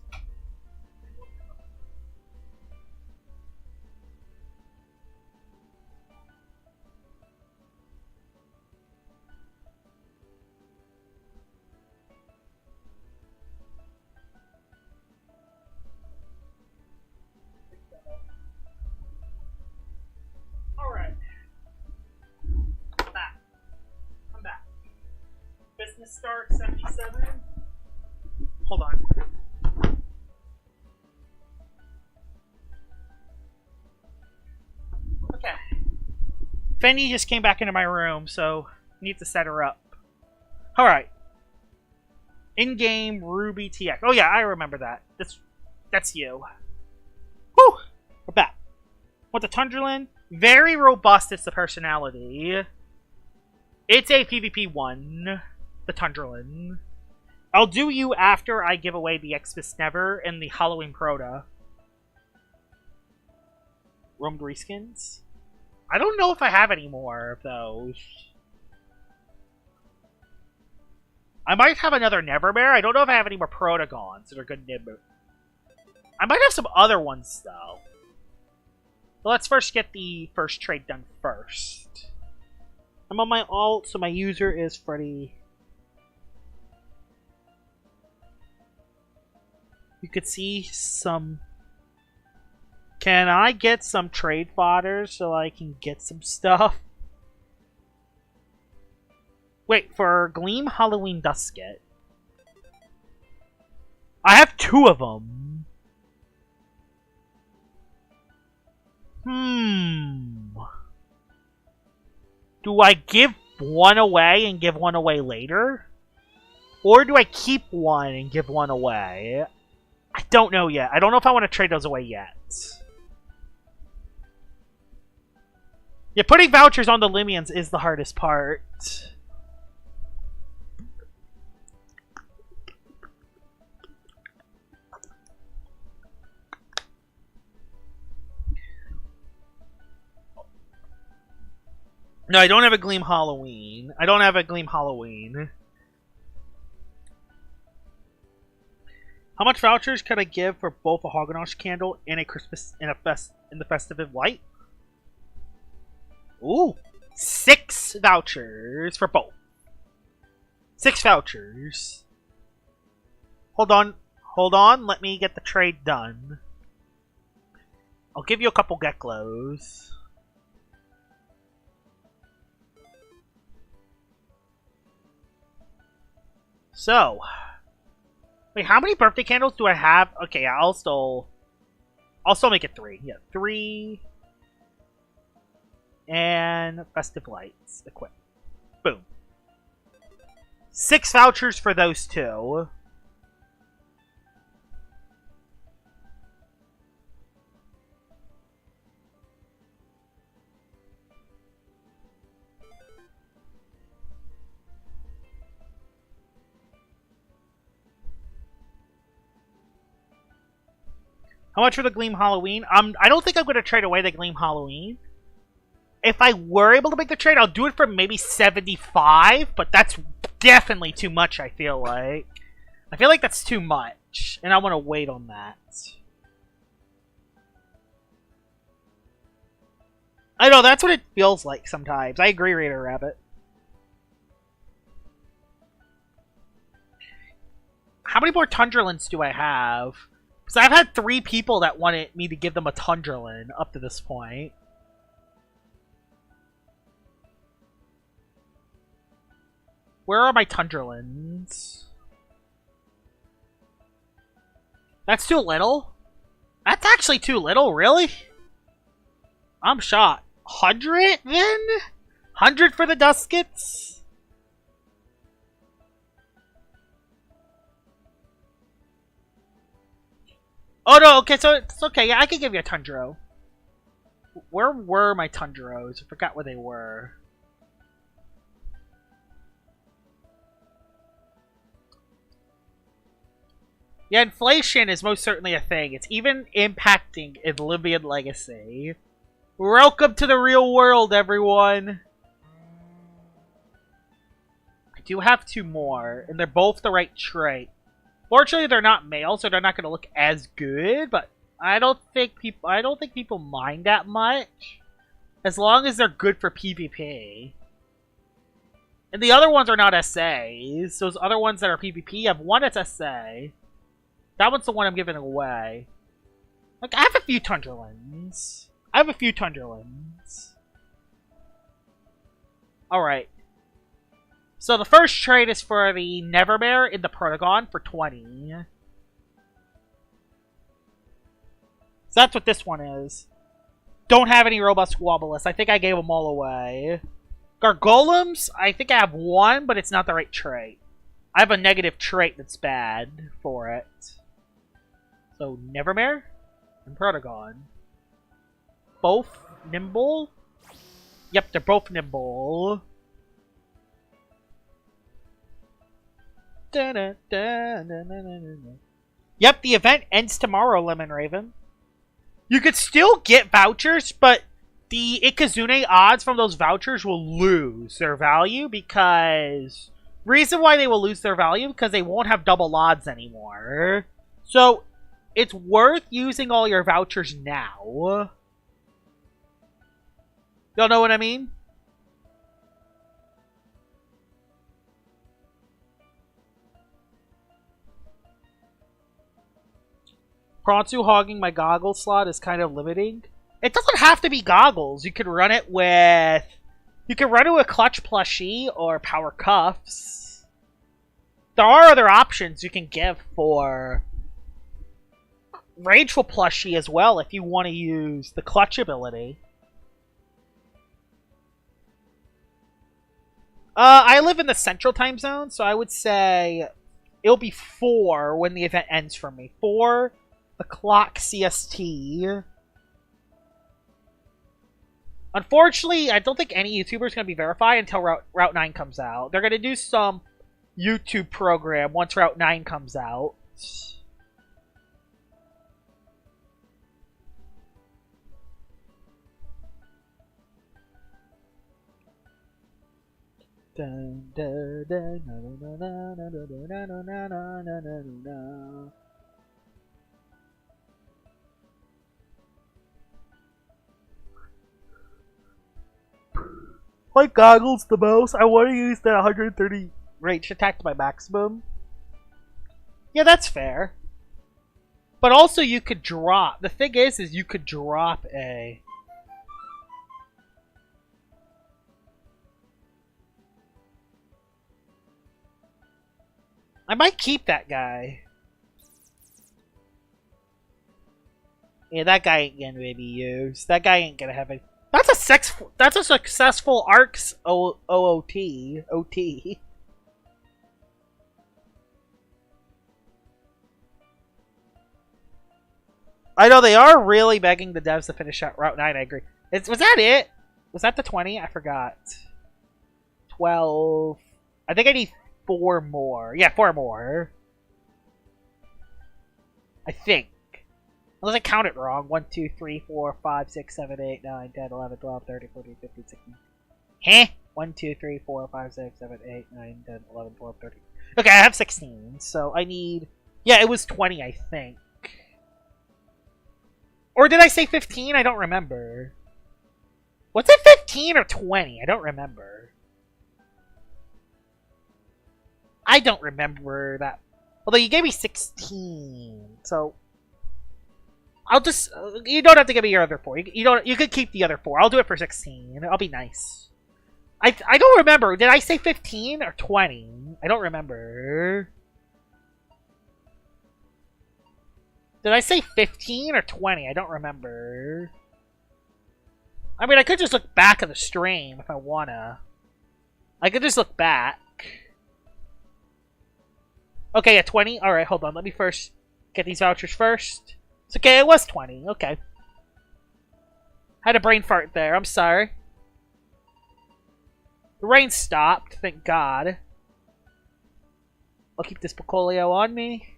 Alright. I'm back. Business start 77. Hold on. Okay. Fenny just came back into my room, so Need to set her up. Alright. In-game Ruby TX. Oh yeah, I remember that. That's you. Whew! We're back. What the Tundraland? Very robust is the personality. It's a PvP one. The Tundraland. I'll do you after I give away the Xmas Never and the Halloween Proto. Roamed reskins? I don't know if I have any more of those. I might have another Nevermare. I don't know if I have any more Protagons that are good Nib. I might have some other ones, though. But let's first get the first trade done first. I'm on my alt, so my user is Freddy. You could see some... Can I get some trade fodder so I can get some stuff? Wait, for Gleam Halloween Dusket. I have 2 of them. Do I give one away and give one away later? Or do I keep one and give one away? I don't know yet. I don't know if I want to trade those away yet. Yeah, putting vouchers on the Limians is the hardest part. No, I don't have a Gleam Halloween. I don't have a Gleam Halloween. How much vouchers can I give for both a Hoganosh candle and a Christmas in the festive light? Ooh, 6 vouchers for both. 6 vouchers. Hold on. Let me get the trade done. I'll give you a couple Geklos. So, wait, how many birthday candles do I have? Okay, I'll still make it 3. Yeah, 3. And festive lights. Equip. Boom. 6 vouchers for those 2. How much for the Gleam Halloween? I don't think I'm going to trade away the Gleam Halloween. If I were able to make the trade, I'll do it for maybe 75, but that's definitely too much, I feel like. I feel like that's too much, and I want to wait on that. I know, that's what it feels like sometimes. I agree, Raider Rabbit. How many more Tundralands do I have? Because I've had 3 people that wanted me to give them a Tundraland up to this point. Where are my Tundralands? That's too little? That's actually too little, really? I'm shocked. 100 then? 100 for the Duskets? Oh no, okay, so it's okay. Yeah, I can give you a Tundro. Where were my Tundros? I forgot where they were. Yeah, inflation is most certainly a thing. It's even impacting Oblivion Legacy. Welcome to the real world, everyone! I do have 2 more, and they're both the right trait. Fortunately, they're not male, so they're not going to look as good, but I don't think people mind that much. As long as they're good for PvP. And the other ones are not SAs. Those other ones that are PvP, have one that's SA. That one's the one I'm giving away. Like, I have a few Tundralands. Alright. So the first trade is for the Nevermare in the Protagon for 20. So that's what this one is. Don't have any robust Squabbleless. I think I gave them all away. Gargolems, I think I have one, but it's not the right trait. I have a negative trait that's bad for it. So, Nevermare and Protagon. Both nimble? Yep, they're both nimble. Yep, the event ends tomorrow, Lemon Raven. You could still get vouchers, but the Ikazune odds from those vouchers will lose their value because... Reason why they will lose their value, because they won't have double odds anymore. So, it's worth using all your vouchers now. Y'all know what I mean? Pronsu hogging my goggle slot is kind of limiting. It doesn't have to be goggles. You could run it with... You could run it with Clutch Plushie or Power Cuffs. There are other options you can give for Rageful Plushie as well if you want to use the Clutch ability. I live in the Central Time Zone, so I would say it'll be 4 when the event ends for me. 4 o'clock CST. Unfortunately, I don't think any YouTuber is going to be verified until Route 9 comes out. They're going to do some YouTube program once Route 9 comes out. Like goggles the most. I want to use that 130 range attack to my maximum. Yeah, that's fair. But also you could drop. The thing is you could drop a... I might keep that guy. Yeah, that guy ain't gonna be used. That guy ain't gonna have a... That's a successful ARC's OOT. OT. I know they are really begging the devs to finish out Route 9, I agree. Was that it? Was that the 20? I forgot. 12. I think I need 4 more. Yeah, 4 more. I think. Unless I count it wrong. 1, 2, 3, 4, 5, 6, 7, 8, 9, 10, 11, 12, 13, 14, 15, 16. Huh? 1, 2, 3, 4, 5, 6, 7, 8, 9, 10, 11, 12, 13. Okay, I have 16. So I need... Yeah, it was 20, I think. Or did I say 15? I don't remember. Was it 15 or 20? I don't remember. I don't remember that. Although you gave me 16. So... I'll just... you don't have to give me your other 4. You could keep the other 4. I'll do it for 16. I'll be nice. I don't remember. Did I say 15 or 20? I don't remember. Did I say 15 or 20? I don't remember. I mean, I could just look back at the stream if I wanna. I could just look back. Okay, yeah, 20? Alright, hold on. Let me first get these vouchers first. It's okay, it was 20. Okay. Had a brain fart there. I'm sorry. The rain stopped, thank God. I'll keep this Picolio on me.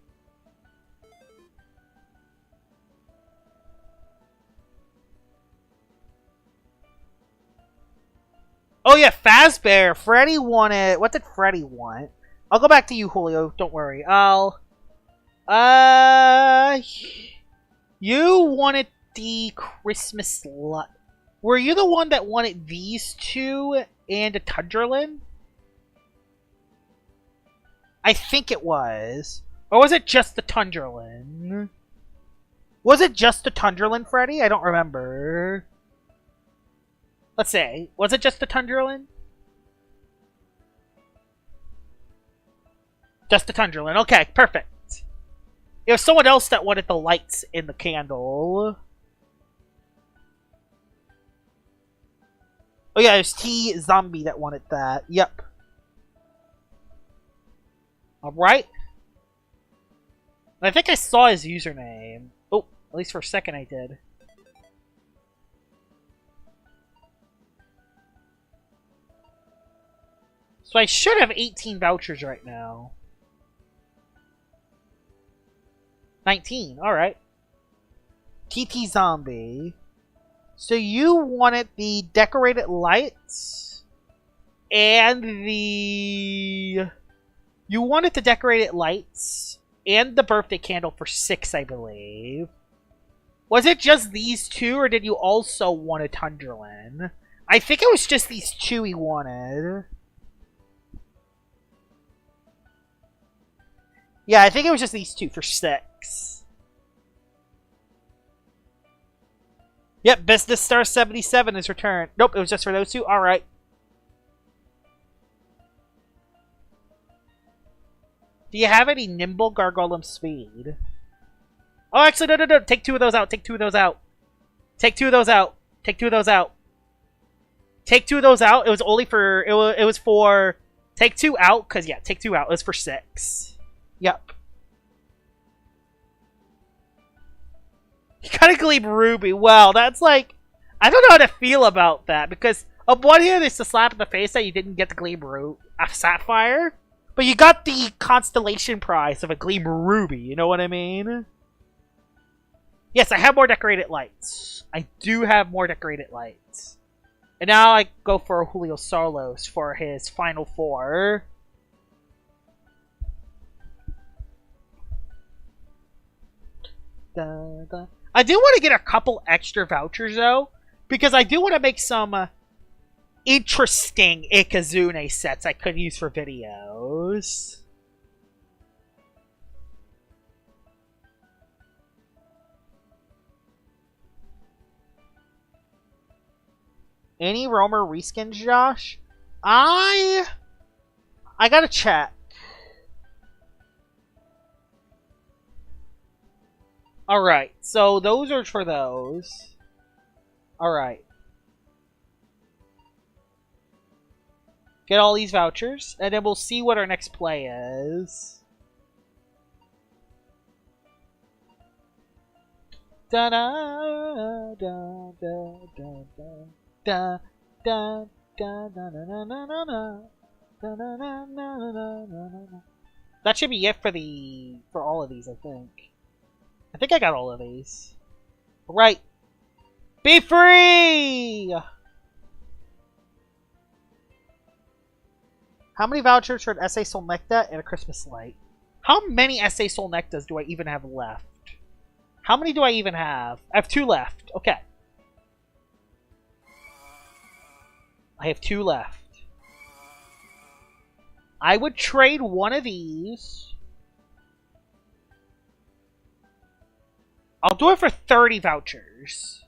Oh yeah, Fazbear. Freddy wanted... What did Freddy want? I'll go back to you, Julio. Don't worry. You wanted the Christmas light. Were you the one that wanted these 2 and a Tundralin? I think it was. Or was it just the Tundralin? Was it just the Tundralin, Freddy? I don't remember. Let's say, was it just the Tundralin? Just the Tundralin. Okay, perfect. It was someone else that wanted the lights in the candle. Oh yeah, there's T Zombie that wanted that. Yep. Alright. I think I saw his username. Oh, at least for a second I did. So I should have 18 vouchers right now. 19, alright. TT Zombie. So you wanted the decorated lights and the... You wanted the decorated lights and the birthday candle for 6, I believe. Was it just these two, or did you also want a Tundralin? I think it was just these two he wanted. Yeah, I think it was just these two for 6. Yep, Business Star 77 is returned. Nope, it was just for those two? Alright. Do you have any Nimble Gargolem Speed? Oh, actually, no. Take 2 of those out. Take 2 of those out. Take 2 of those out. Take 2 of those out. Take 2 of those out. It was only for... It was for... Take 2 out, because, yeah, take 2 out. It was for 6. Yep. You got a Gleam Ruby. Well, that's like... I don't know how to feel about that, because on one hand, it's a slap in the face that you didn't get the Gleam Sapphire, but you got the constellation prize of a Gleam Ruby, you know what I mean? Yes, I have more decorated lights. I do have more decorated lights. And now I go for Julio Sarlos for his final 4. I do want to get a couple extra vouchers, though, because I do want to make some interesting Ikazune sets I could use for videos. Any Roamer reskins, Josh? I gotta check. Alright, so those are for those. Alright. Get all these vouchers, and then we'll see what our next play is. Da da da da da da da da da da da da. That should be it for all of these, I think. I think I got all of these. Right. Be free! How many vouchers for an SA Solnecta and a Christmas light? How many SA Solnectas do I even have left? How many do I even have? I have 2 left. Okay. I have 2 left. I would trade one of these. I'll do it for 30 vouchers.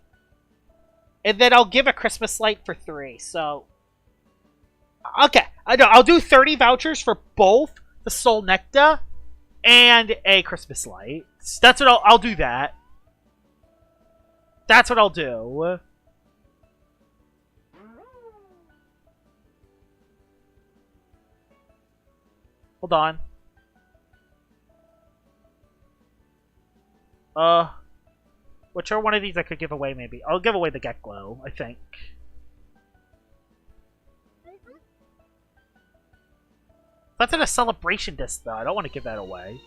And then I'll give a Christmas light for 3. So, okay. I'll do 30 vouchers for both the Solnecta and a Christmas light. That's what I'll do that. That's what I'll do. Hold on. Which are one of these I could give away, maybe? I'll give away the Geklo, I think. That's in a celebration disc, though. I don't want to give that away.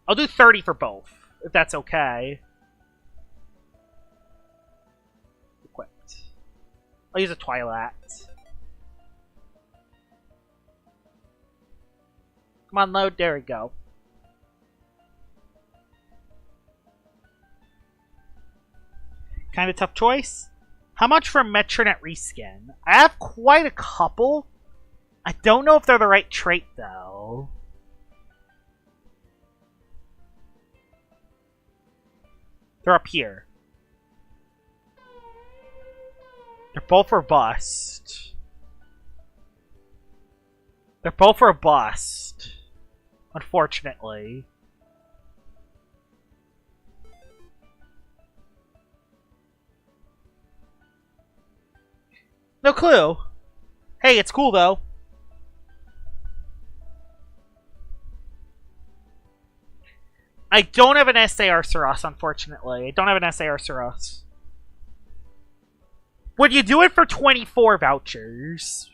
I'll do 30 for both, if that's okay. Equipped. I'll use a Twilight. Come on, load. There we go. Kind of tough choice. How much for Metronet reskin? I have quite a couple. I don't know if they're the right trait, though. They're up here. They're both for bust. They're both for a bust. Unfortunately. No clue. Hey, it's cool though. I don't have an SA Arceros, unfortunately. I don't have an SA Arceros. Would you do it for 24 vouchers?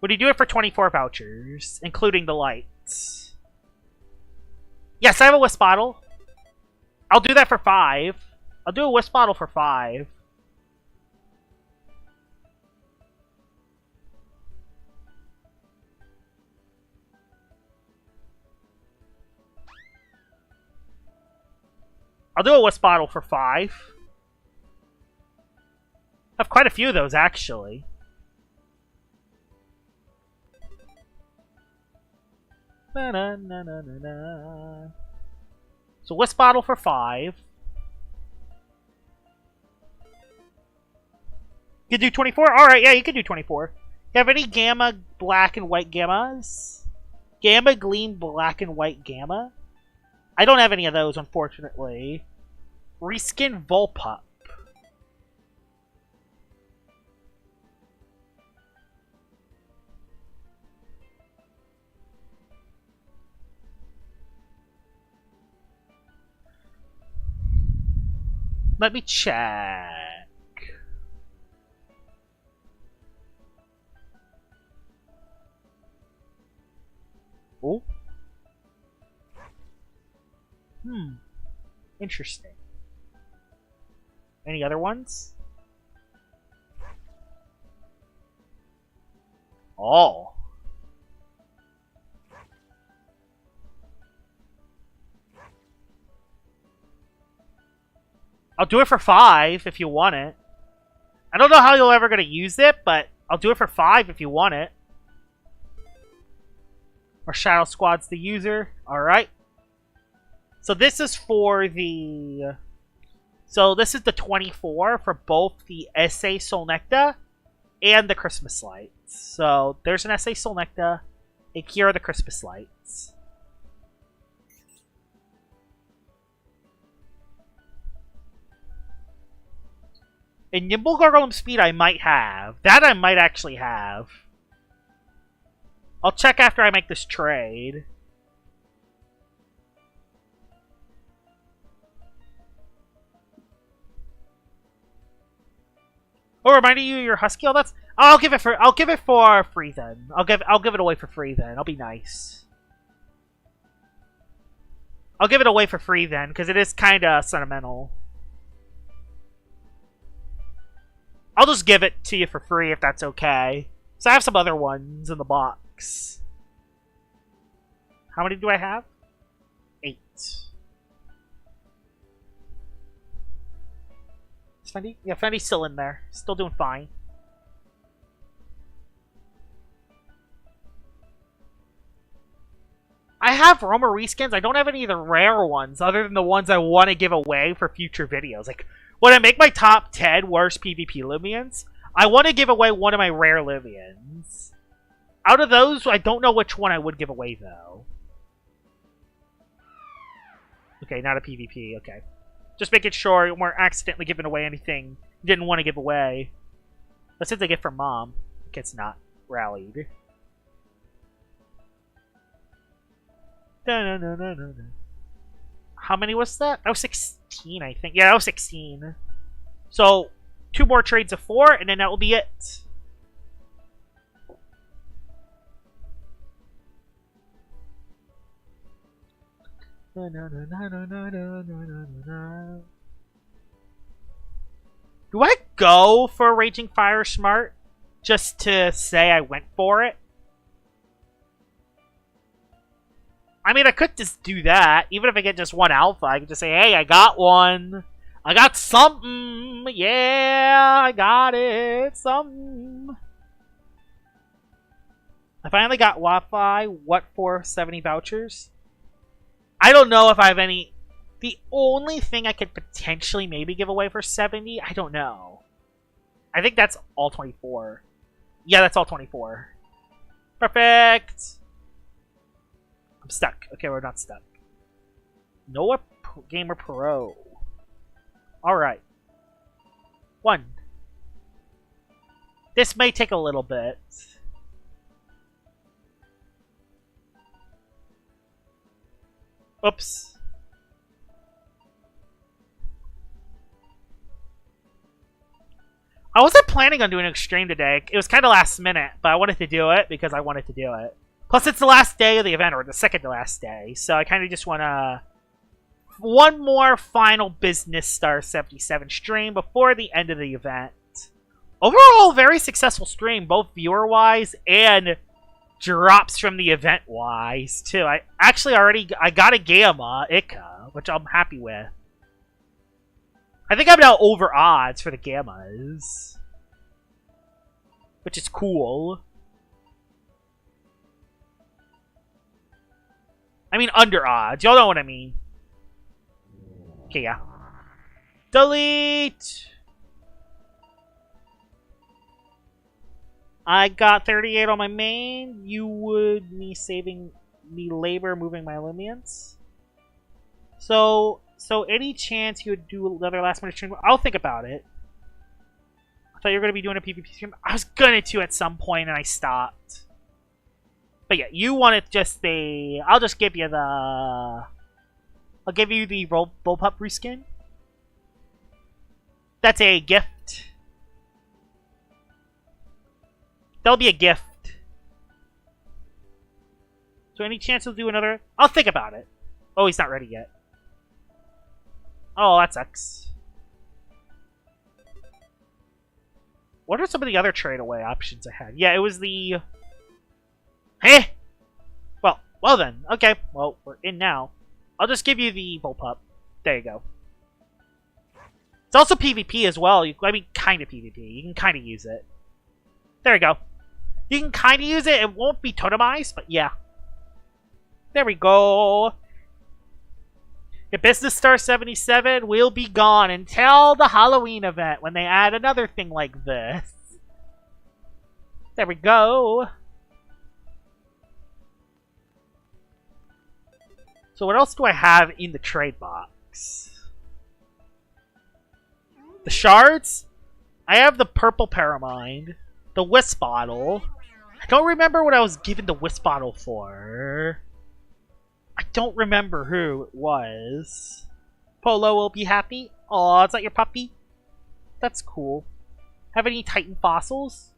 Would you do it for 24 vouchers, including the lights? Yes, I have a Wisp bottle. I'll do that for 5. I'll do a Wisp bottle for 5. I'll do a Wisp bottle for 5. I have quite a few of those, actually. Na, na, na, na, na, na. So Wisp bottle for 5. You can do 24? Alright, yeah, you can do 24. You have any Gamma, Black, and White Gammas? Gamma, Gleam, Black, and White Gamma? I don't have any of those, unfortunately. Reskin Volpup. Let me check. Oh. Interesting. Any other ones? Oh. I'll do it for 5 if you want it. I don't know how you're ever going to use it, but I'll do it for 5 if you want it. Or Shadow Squad's the user. Alright. So this is for the... So this is the 24 for both the SA Solnecta and the Christmas lights. So there's an SA Solnecta, and here are the Christmas lights. And Nimble Gargoyle Speed I might have. That I might actually have. I'll check after I make this trade. Oh, reminding you your Husky. Oh, that's. I'll give it for free then. I'll give it away for free then. I'll be nice. I'll give it away for free then, because it is kind of sentimental. I'll just give it to you for free if that's okay. So I have some other ones in the box. How many do I have? 8. Is Fendi? Yeah, Fendi's still in there. Still doing fine. I have Roma reskins. I don't have any of the rare ones, other than the ones I want to give away for future videos. Like, when I make my top 10 worst PvP Lumians, I want to give away one of my rare Lumians. Out of those, I don't know which one I would give away, though. Okay, not a PvP. Okay. Just making sure you weren't accidentally giving away anything you didn't want to give away. That's if they get from Mom. It gets not rallied. How many was that? That was 16, I think. Yeah, that was 16. So, 2 more trades of 4, and then that will be it. Do I go for Raging Fire Smart just to say I went for it? I mean, I could just do that. Even if I get just 1 alpha, I could just say, hey, I got one. I got something. Yeah, I got it. Something. I finally got Wi-Fi. What for 70 vouchers? I don't know if I have any. The only thing I could potentially maybe give away for 70, I don't know. I think that's all 24. Yeah, that's all 24. Perfect. I'm stuck. Okay, we're not stuck. Noah Gamer Pro. Alright. 1, This may take a little bit. Oops. I wasn't planning on doing an stream today. It was kind of last minute, but I wanted to do it because I wanted to do it. Plus, it's the last day of the event, or the second to last day, so I kind of just want to... One more final Business Star 77 stream before the end of the event. Overall, very successful stream, both viewer-wise and drops from the event-wise, too. I got a Gamma Ika, which I'm happy with. I think I'm now over odds for the Gammas. Which is cool. I mean under odds. Y'all know what I mean. Okay, yeah. Delete! I got 38 on my main. You would me saving me labor moving my Lumians. So any chance you would do another last minute stream? I'll think about it. I thought you were going to be doing a PvP stream. I was going to at some point and I stopped. But yeah, you want to just be... I'll just give you the... I'll give you the Bullpup reskin. That's a gift. That'll be a gift. So any chance he'll do another... I'll think about it. Oh, he's not ready yet. Oh, that sucks. What are some of the other trade-away options I had? Yeah, it was the... Eh! Well then. Okay, well, we're in now. I'll just give you the Bullpup. There you go. It's also PvP as well. I mean, kind of PvP. You can kind of use it. There we go. You can kind of use it. It won't be totemized, but yeah. There we go. The Business Star 77 will be gone until the Halloween event when they add another thing like this. There we go. So what else do I have in the trade box? The shards? I have the purple Paramind, the Wisp Bottle. I don't remember what I was given the Wisp Bottle for. I don't remember who it was. Polo will be happy. Aw, is that your puppy? That's cool. Have any Titan fossils?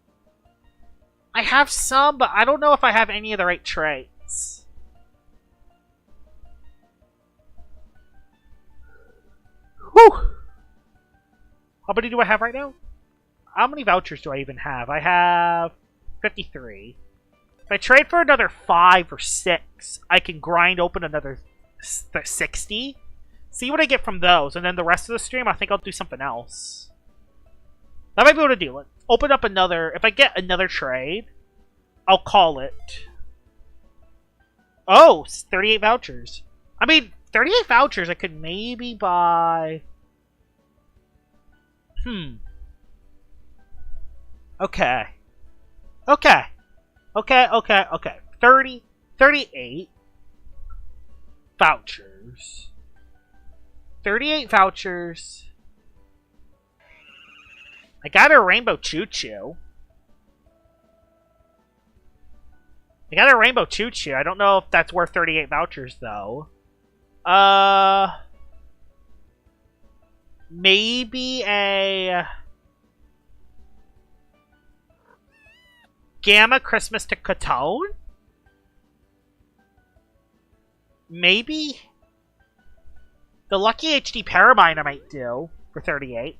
I have some, but I don't know if I have any of the right traits. Whew! How many do I have right now? How many vouchers do I even have? I have 53. If I trade for another 5 or 6, I can grind open another 60. See what I get from those, and then the rest of the stream, I think I'll do something else. That might be able to do it. Open up another... If I get another trade, I'll call it. Oh, 38 vouchers. I mean, 38 vouchers, I could maybe buy... Okay. Okay. 38 vouchers. 38 vouchers. I got a Rainbow Choo-Choo. I don't know if that's worth 38 vouchers, though. Maybe a... Gamma Christmas to Catone? Maybe? The Lucky HD Paramind I might do for 38.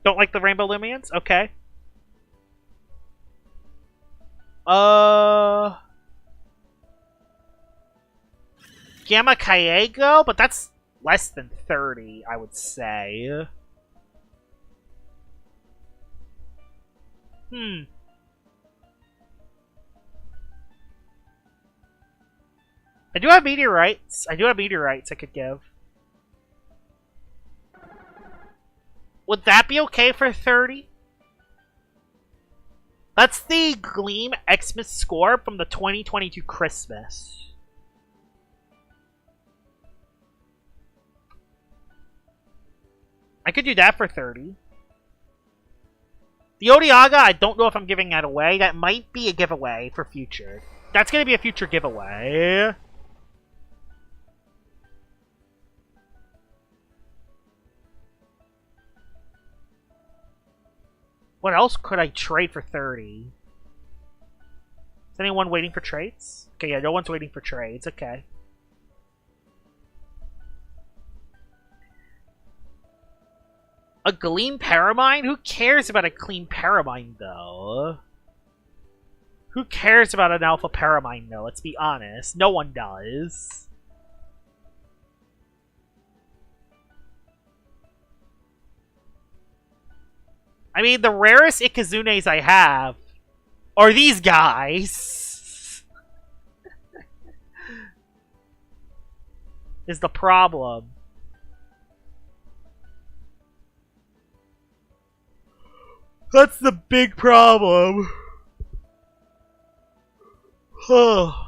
Don't like the Rainbow Lumians? Okay. Gamma Cayego? But that's less than 30, I would say. I do have meteorites. I could give. Would that be okay for 30? That's the Gleam Xmas score from the 2022 Christmas. I could do that for 30. The Odiaga, I don't know if I'm giving that away. That might be a giveaway for future. That's going to be a future giveaway. What else could I trade for 30? Is anyone waiting for trades? Okay, yeah, no one's waiting for trades. Okay. A Gleam Paramine? Who cares about a Gleam Paramine, though? Who cares about an Alpha Paramine, though? Let's be honest. No one does. I mean, the rarest Ikazunes I have are these guys. Is the problem. That's the big problem. I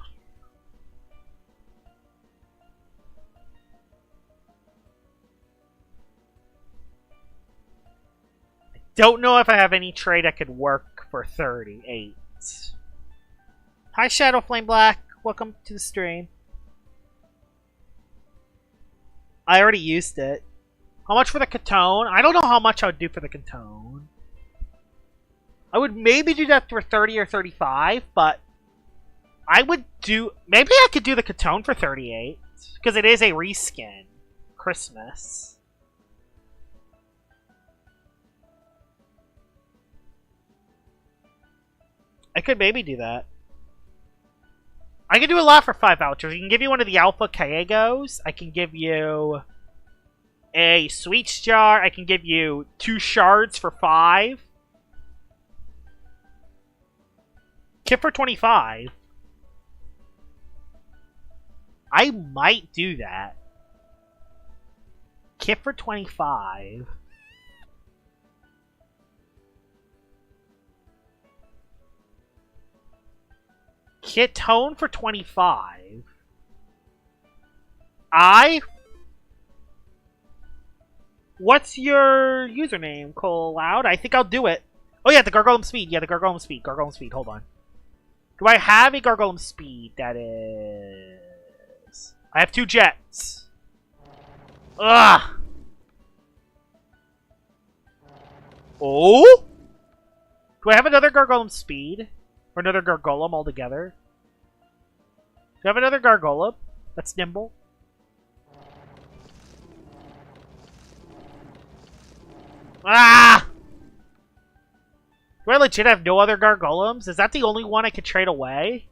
don't know if I have any trade that could work for 38. Hi, Shadow Flame Black. Welcome to the stream. I already used it. How much for the Catone? I don't know how much I would do for the Catone. I would maybe do that for 30 or 35, but I would do... Maybe I could do the Catone for 38, because it is a reskin. Christmas. I could maybe do that. I can do a lot for 5 vouchers. I can give you one of the Alpha Kayegos. I can give you a Sweets Jar. I can give you 2 shards for 5. Kit for 25. I might do that. Kit for 25. Kitone for 25. What's your username, Cole Loud? I think I'll do it. Oh yeah, the Gargolem Speed. Yeah, the Gargolem Speed. Gargolem Speed. Hold on. Do I have a Gargolem Speed? That is... I have 2 jets. Ugh! Oh? Do I have another Gargolem Speed? Or another Gargolem altogether? Do I have another Gargolem that's nimble? Ah! Do I legit have no other Gargolems? Is that the only one I could trade away?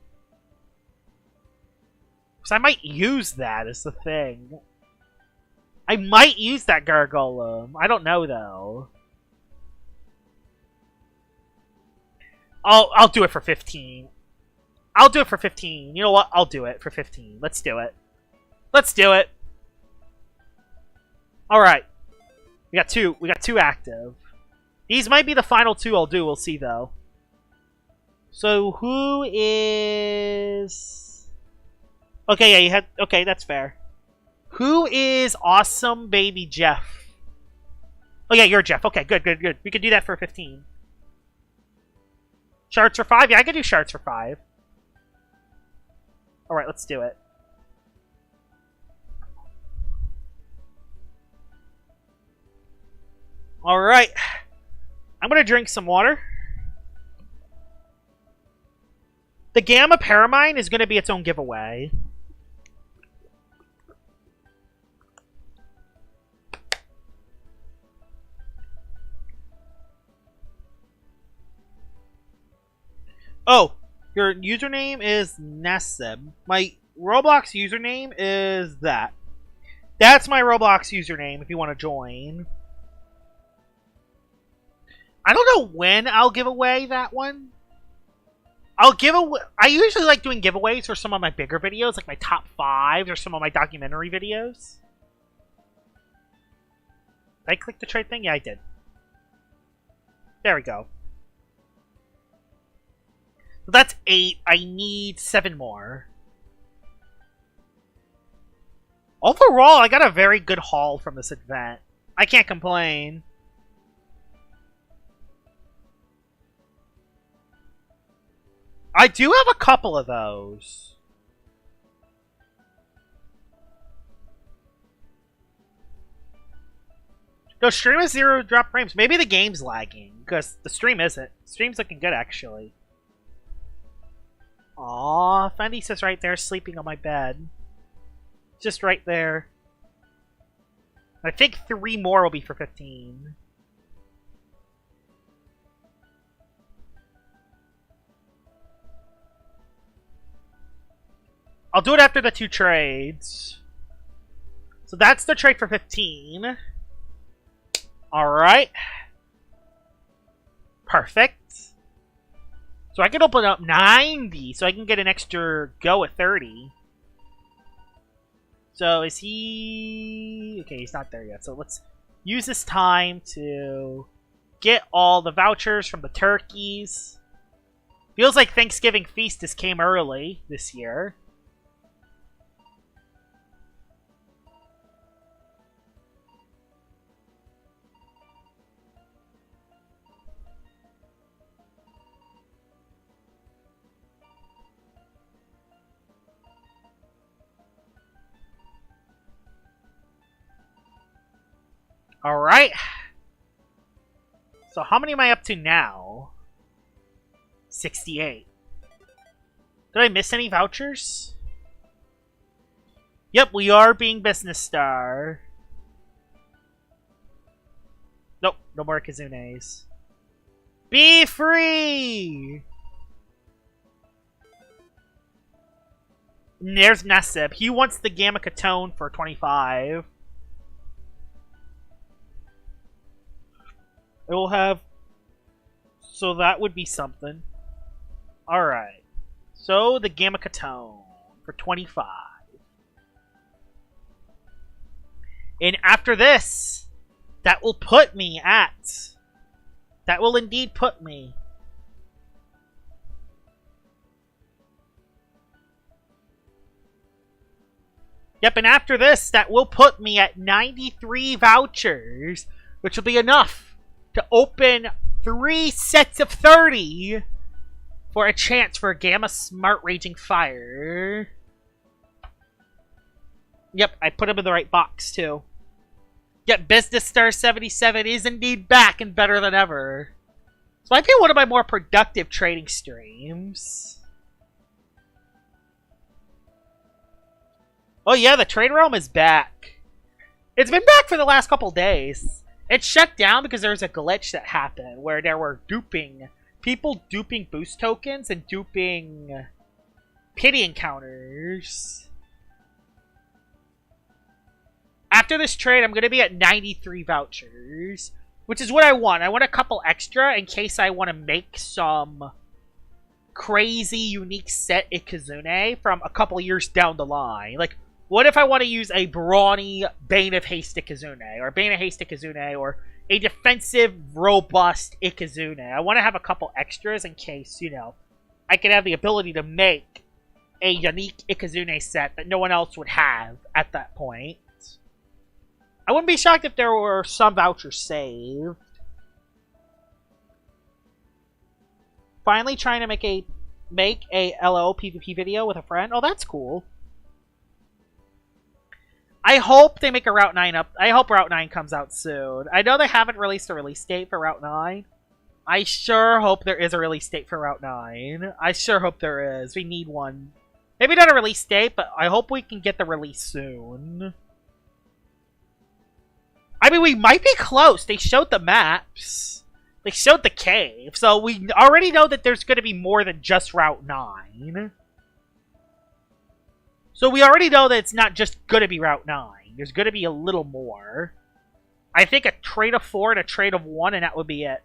Because I might use that as the thing. I might use that Gargolem. I don't know, though. I'll do it for 15. I'll do it for 15. You know what? I'll do it for 15. Let's do it. Let's do it. Alright. We got two active. These might be the final 2 I'll do. We'll see, though. So, who is... Okay, yeah, you had... Okay, that's fair. Who is Awesome Baby Jeff? Oh, yeah, you're Jeff. Okay, good, good, good. We could do that for 15. Shards for 5? Yeah, I could do shards for 5. Alright, let's do it. Alright. I'm gonna drink some water. The Gamma Paramine is gonna be its own giveaway. Oh, your username is Nasib. My Roblox username is that. That's my Roblox username if you want to join. I don't know when I'll give away that one. I'll give away... I usually like doing giveaways for some of my bigger videos, like my top 5 or some of my documentary videos. Did I click the trade thing? Yeah, I did. There we go. So that's 8. I need 7 more. Overall, I got a very good haul from this event. I can't complain. I do have a couple of those. No, stream is 0 drop frames. Maybe the game's lagging, because the stream isn't. The stream's looking good, actually. Aw, Fendi's is right there sleeping on my bed. Just right there. I think 3 more will be for 15. I'll do it after the 2 trades. So that's the trade for 15. Alright. Perfect. So I can open up 90, so I can get an extra go at 30. So is he... Okay, he's not there yet. So let's use this time to get all the vouchers from the turkeys. Feels like Thanksgiving Feast just came early this year. Alright. So how many am I up to now? 68. Did I miss any vouchers? Yep, we are being Business Star. Nope, no more Ikazunes. Be free! And there's Nasib. He wants the Gamma Katone for 25. It will have... So that would be something. Alright. So the Gamma Katone for 25. And after this, that will put me at... That will indeed put me... Yep, and after this, that will put me at 93 vouchers, which will be enough to open 3 sets of 30 for a chance for a Gamma Smart Raging Fire. Yep, I put him in the right box, too. Yep, Business Star 77 is indeed back and better than ever. This might be one of my more productive trading streams. Oh yeah, the Trade Realm is back. It's been back for the last couple days. It shut down because there was a glitch that happened where there were people duping boost tokens and duping pity encounters. After this trade, I'm going to be at 93 vouchers, which is what I want. I want a couple extra in case I want to make some crazy unique set Ikazune from a couple years down the line. Like, what if I want to use a brawny Bane of Haste Ikazune, or Bane of Haste Ikazune, or a defensive, robust Ikazune? I want to have a couple extras in case, you know, I can have the ability to make a unique Ikazune set that no one else would have at that point. I wouldn't be shocked if there were some vouchers saved. Finally trying to make a LO PvP video with a friend. Oh, that's cool. I hope they make a Route 9 up. I hope Route 9 comes out soon. I know they haven't released a release date for Route 9. I sure hope there is a release date for Route 9. I sure hope there is. We need one. Maybe not a release date, but I hope we can get the release soon. I mean, we might be close. They showed the maps. They showed the cave. So we already know that there's going to be more than just Route 9. So we already know that it's not just going to be Route 9. There's going to be a little more. I think a trade of 4 and a trade of 1, and that would be it.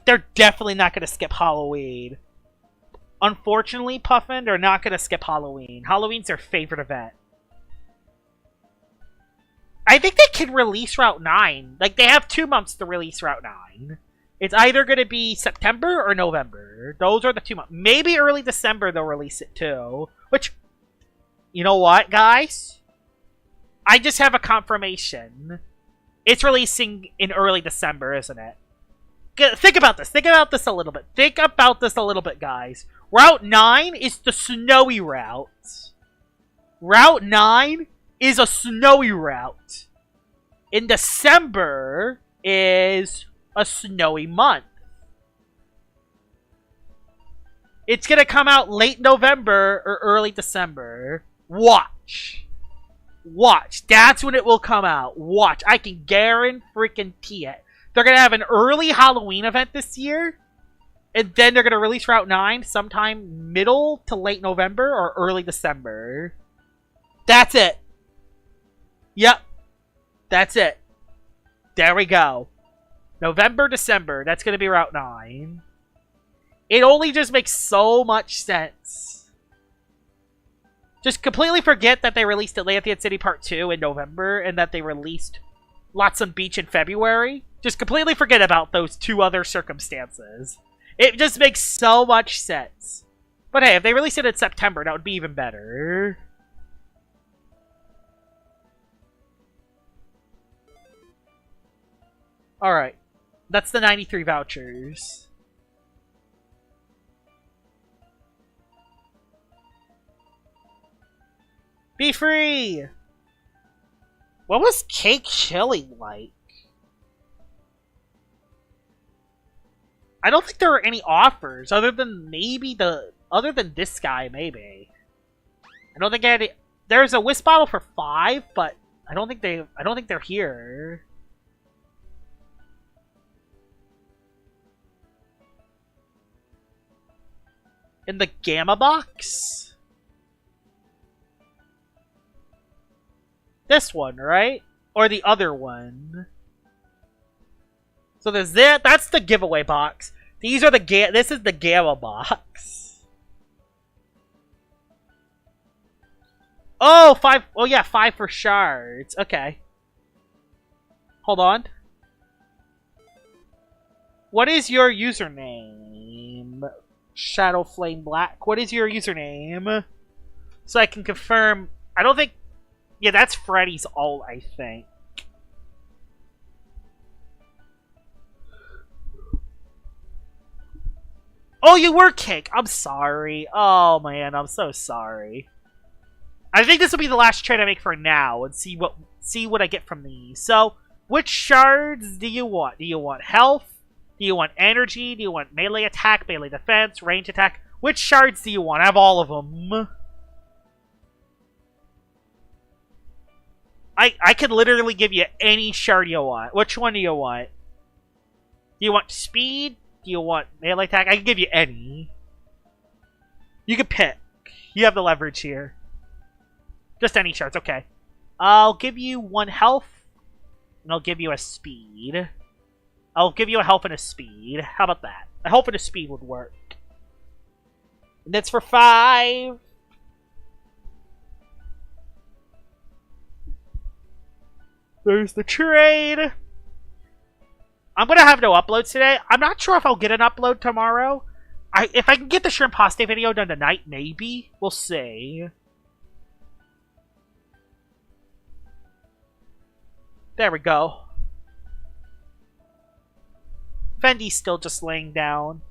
They're definitely not going to skip Halloween. Unfortunately, Puffin, they're not going to skip Halloween. Halloween's their favorite event. I think they can release Route 9. Like, they have 2 months to release Route 9. It's either going to be September or November. Those are the 2 months. Maybe early December they'll release it too. Which, you know what, guys? I just have a confirmation. It's releasing in early December, isn't it? Think about this. Think about this a little bit. Think about this a little bit, guys. Route 9 is the snowy route. Route 9 is a snowy route. In December is a snowy month. It's gonna come out late November or early December. Watch. Watch. That's when it will come out. Watch. I can guarantee it. They're gonna have an early Halloween event this year. And then they're gonna release Route 9 sometime middle to late November or early December. That's it. Yep. That's it. There we go. November, December. That's gonna be Route 9. It only just makes so much sense. Just completely forget that they released Atlantean City Part 2 in November and that they released Lotsome Beach in February. Just completely forget about those two other circumstances. It just makes so much sense. But hey, if they released it in September, that would be even better. Alright. That's the 93 vouchers. Be free! What was Cake Chili like? I don't think there were any offers other than maybe other than this guy, maybe. I don't think I had there's a whisk bottle for 5, but I don't think they're here. In the Gamma box? This one, right? Or the other one? So there's that. That's the giveaway box. These are the this is the Gamma box. Oh, 5. Oh yeah, 5 for shards. Okay. Hold on. What is your username? Shadow Flame Black. What is your username? So I can confirm. I don't think. Yeah, that's Freddy's alt, I think. Oh, you were Cake. I'm sorry. Oh man, I'm so sorry. I think this will be the last trade I make for now, and see what I get from these. So, which shards do you want? Do you want health? Do you want energy? Do you want melee attack, melee defense, range attack? Which shards do you want? I have all of them. I could literally give you any shard you want. Which one do you want? Do you want speed? Do you want melee attack? I can give you any. You can pick. You have the leverage here. Just any shards, okay. I'll give you 1 health, and I'll give you a speed. I'll give you a health and a speed. How about that? A health and a speed would work. And that's for 5. There's the trade. I'm gonna have no uploads today. I'm not sure if I'll get an upload tomorrow. If I can get the shrimp pasta video done tonight, maybe. We'll see. There we go. Fendi's still just laying down.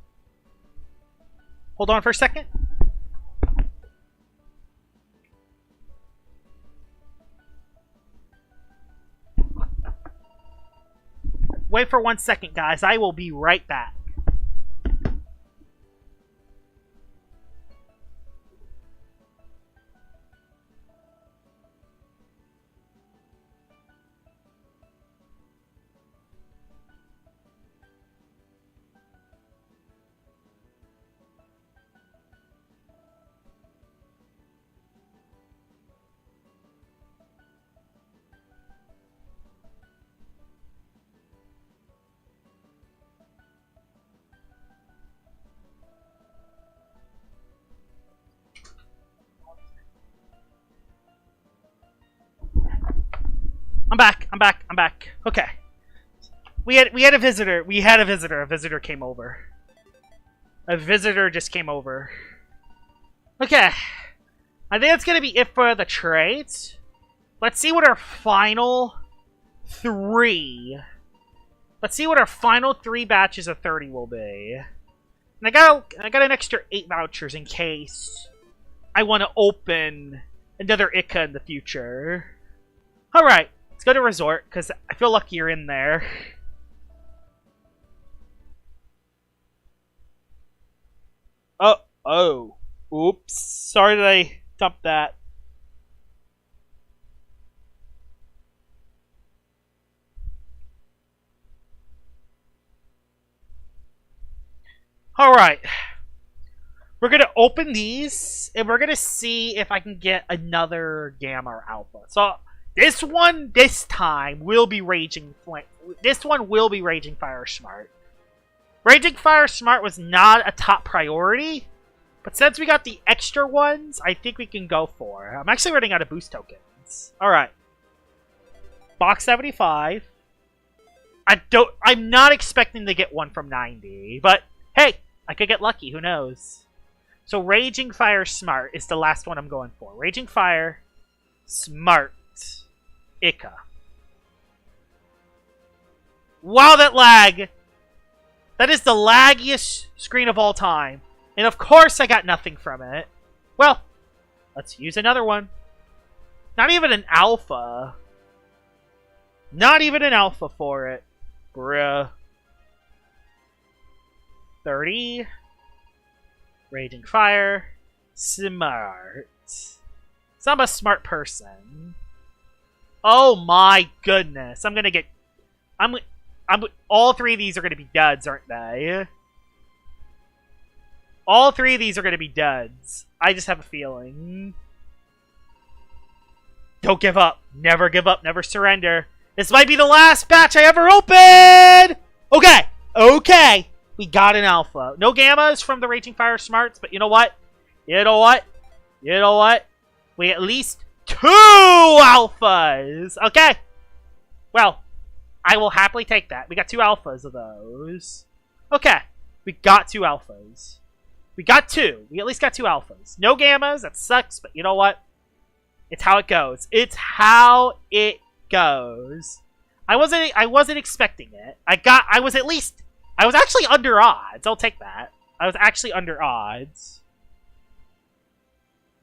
Hold on for a second. Wait for 1 second, guys. I will be right back. I'm back. Okay. We had a visitor. A visitor came over. A visitor just came over. Okay. I think that's gonna be it for the trades. Let's see what our final 3. Let's see what our final 3 batches of 30 will be. And I got an extra 8 vouchers in case I want to open another Ica in the future. Alright, let's go to Resort, because I feel lucky you're in there. Oh. Oops. Sorry that I dumped that. Alright. We're going to open these, and we're going to see if I can get another Gamma or Alpha. So, this one, this time, will be Raging Flame. This one will be Raging Fire Smart. Raging Fire Smart was not a top priority, but since we got the extra ones, I think we can go for it. I'm actually running out of boost tokens. Alright. Box 75. I'm not expecting to get one from 90, but hey, I could get lucky, who knows? So Raging Fire Smart is the last one I'm going for. Raging Fire Smart Ica. Wow, that lag! That is the laggiest screen of all time. And of course I got nothing from it. Well, let's use another one. Not even an alpha. Not even an alpha for it. Bruh. 30. Raging Fire. Smart. So I'm a smart person. Oh my goodness. I'm gonna get... all 3 of these are gonna be duds, aren't they? All 3 of these are going to be duds. I just have a feeling. Don't give up. Never give up. Never surrender. This might be the last batch I ever open! Okay. Okay. We got an alpha. No gammas from the Raging Fire Smarts, but you know what? You know what? You know what? We at least 2 alphas! Okay. Well, I will happily take that. We got 2 alphas of those. Okay. We got 2 alphas. We got 2. We at least got 2 alphas. No gammas. That sucks, but you know what? It's how it goes. It's how it goes. I wasn't expecting it. I was actually under odds. I'll take that. I was actually under odds.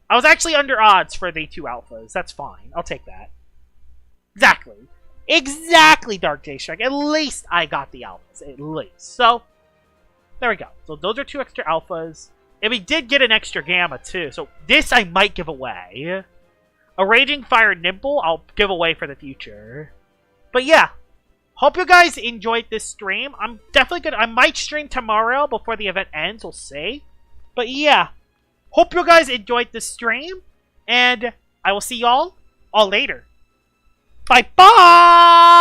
I was actually under odds for the 2 alphas. That's fine. I'll take that. Exactly. Exactly, Dark J Shrek. At least I got the alphas. At least. So, there we go. So those are 2 extra alphas. And we did get an extra gamma, too. So this I might give away. A Raging Fire Nimble, I'll give away for the future. But yeah. Hope you guys enjoyed this stream. I'm definitely gonna... I might stream tomorrow before the event ends. We'll see. But yeah. Hope you guys enjoyed this stream. And I will see y'all all later. Bye-bye!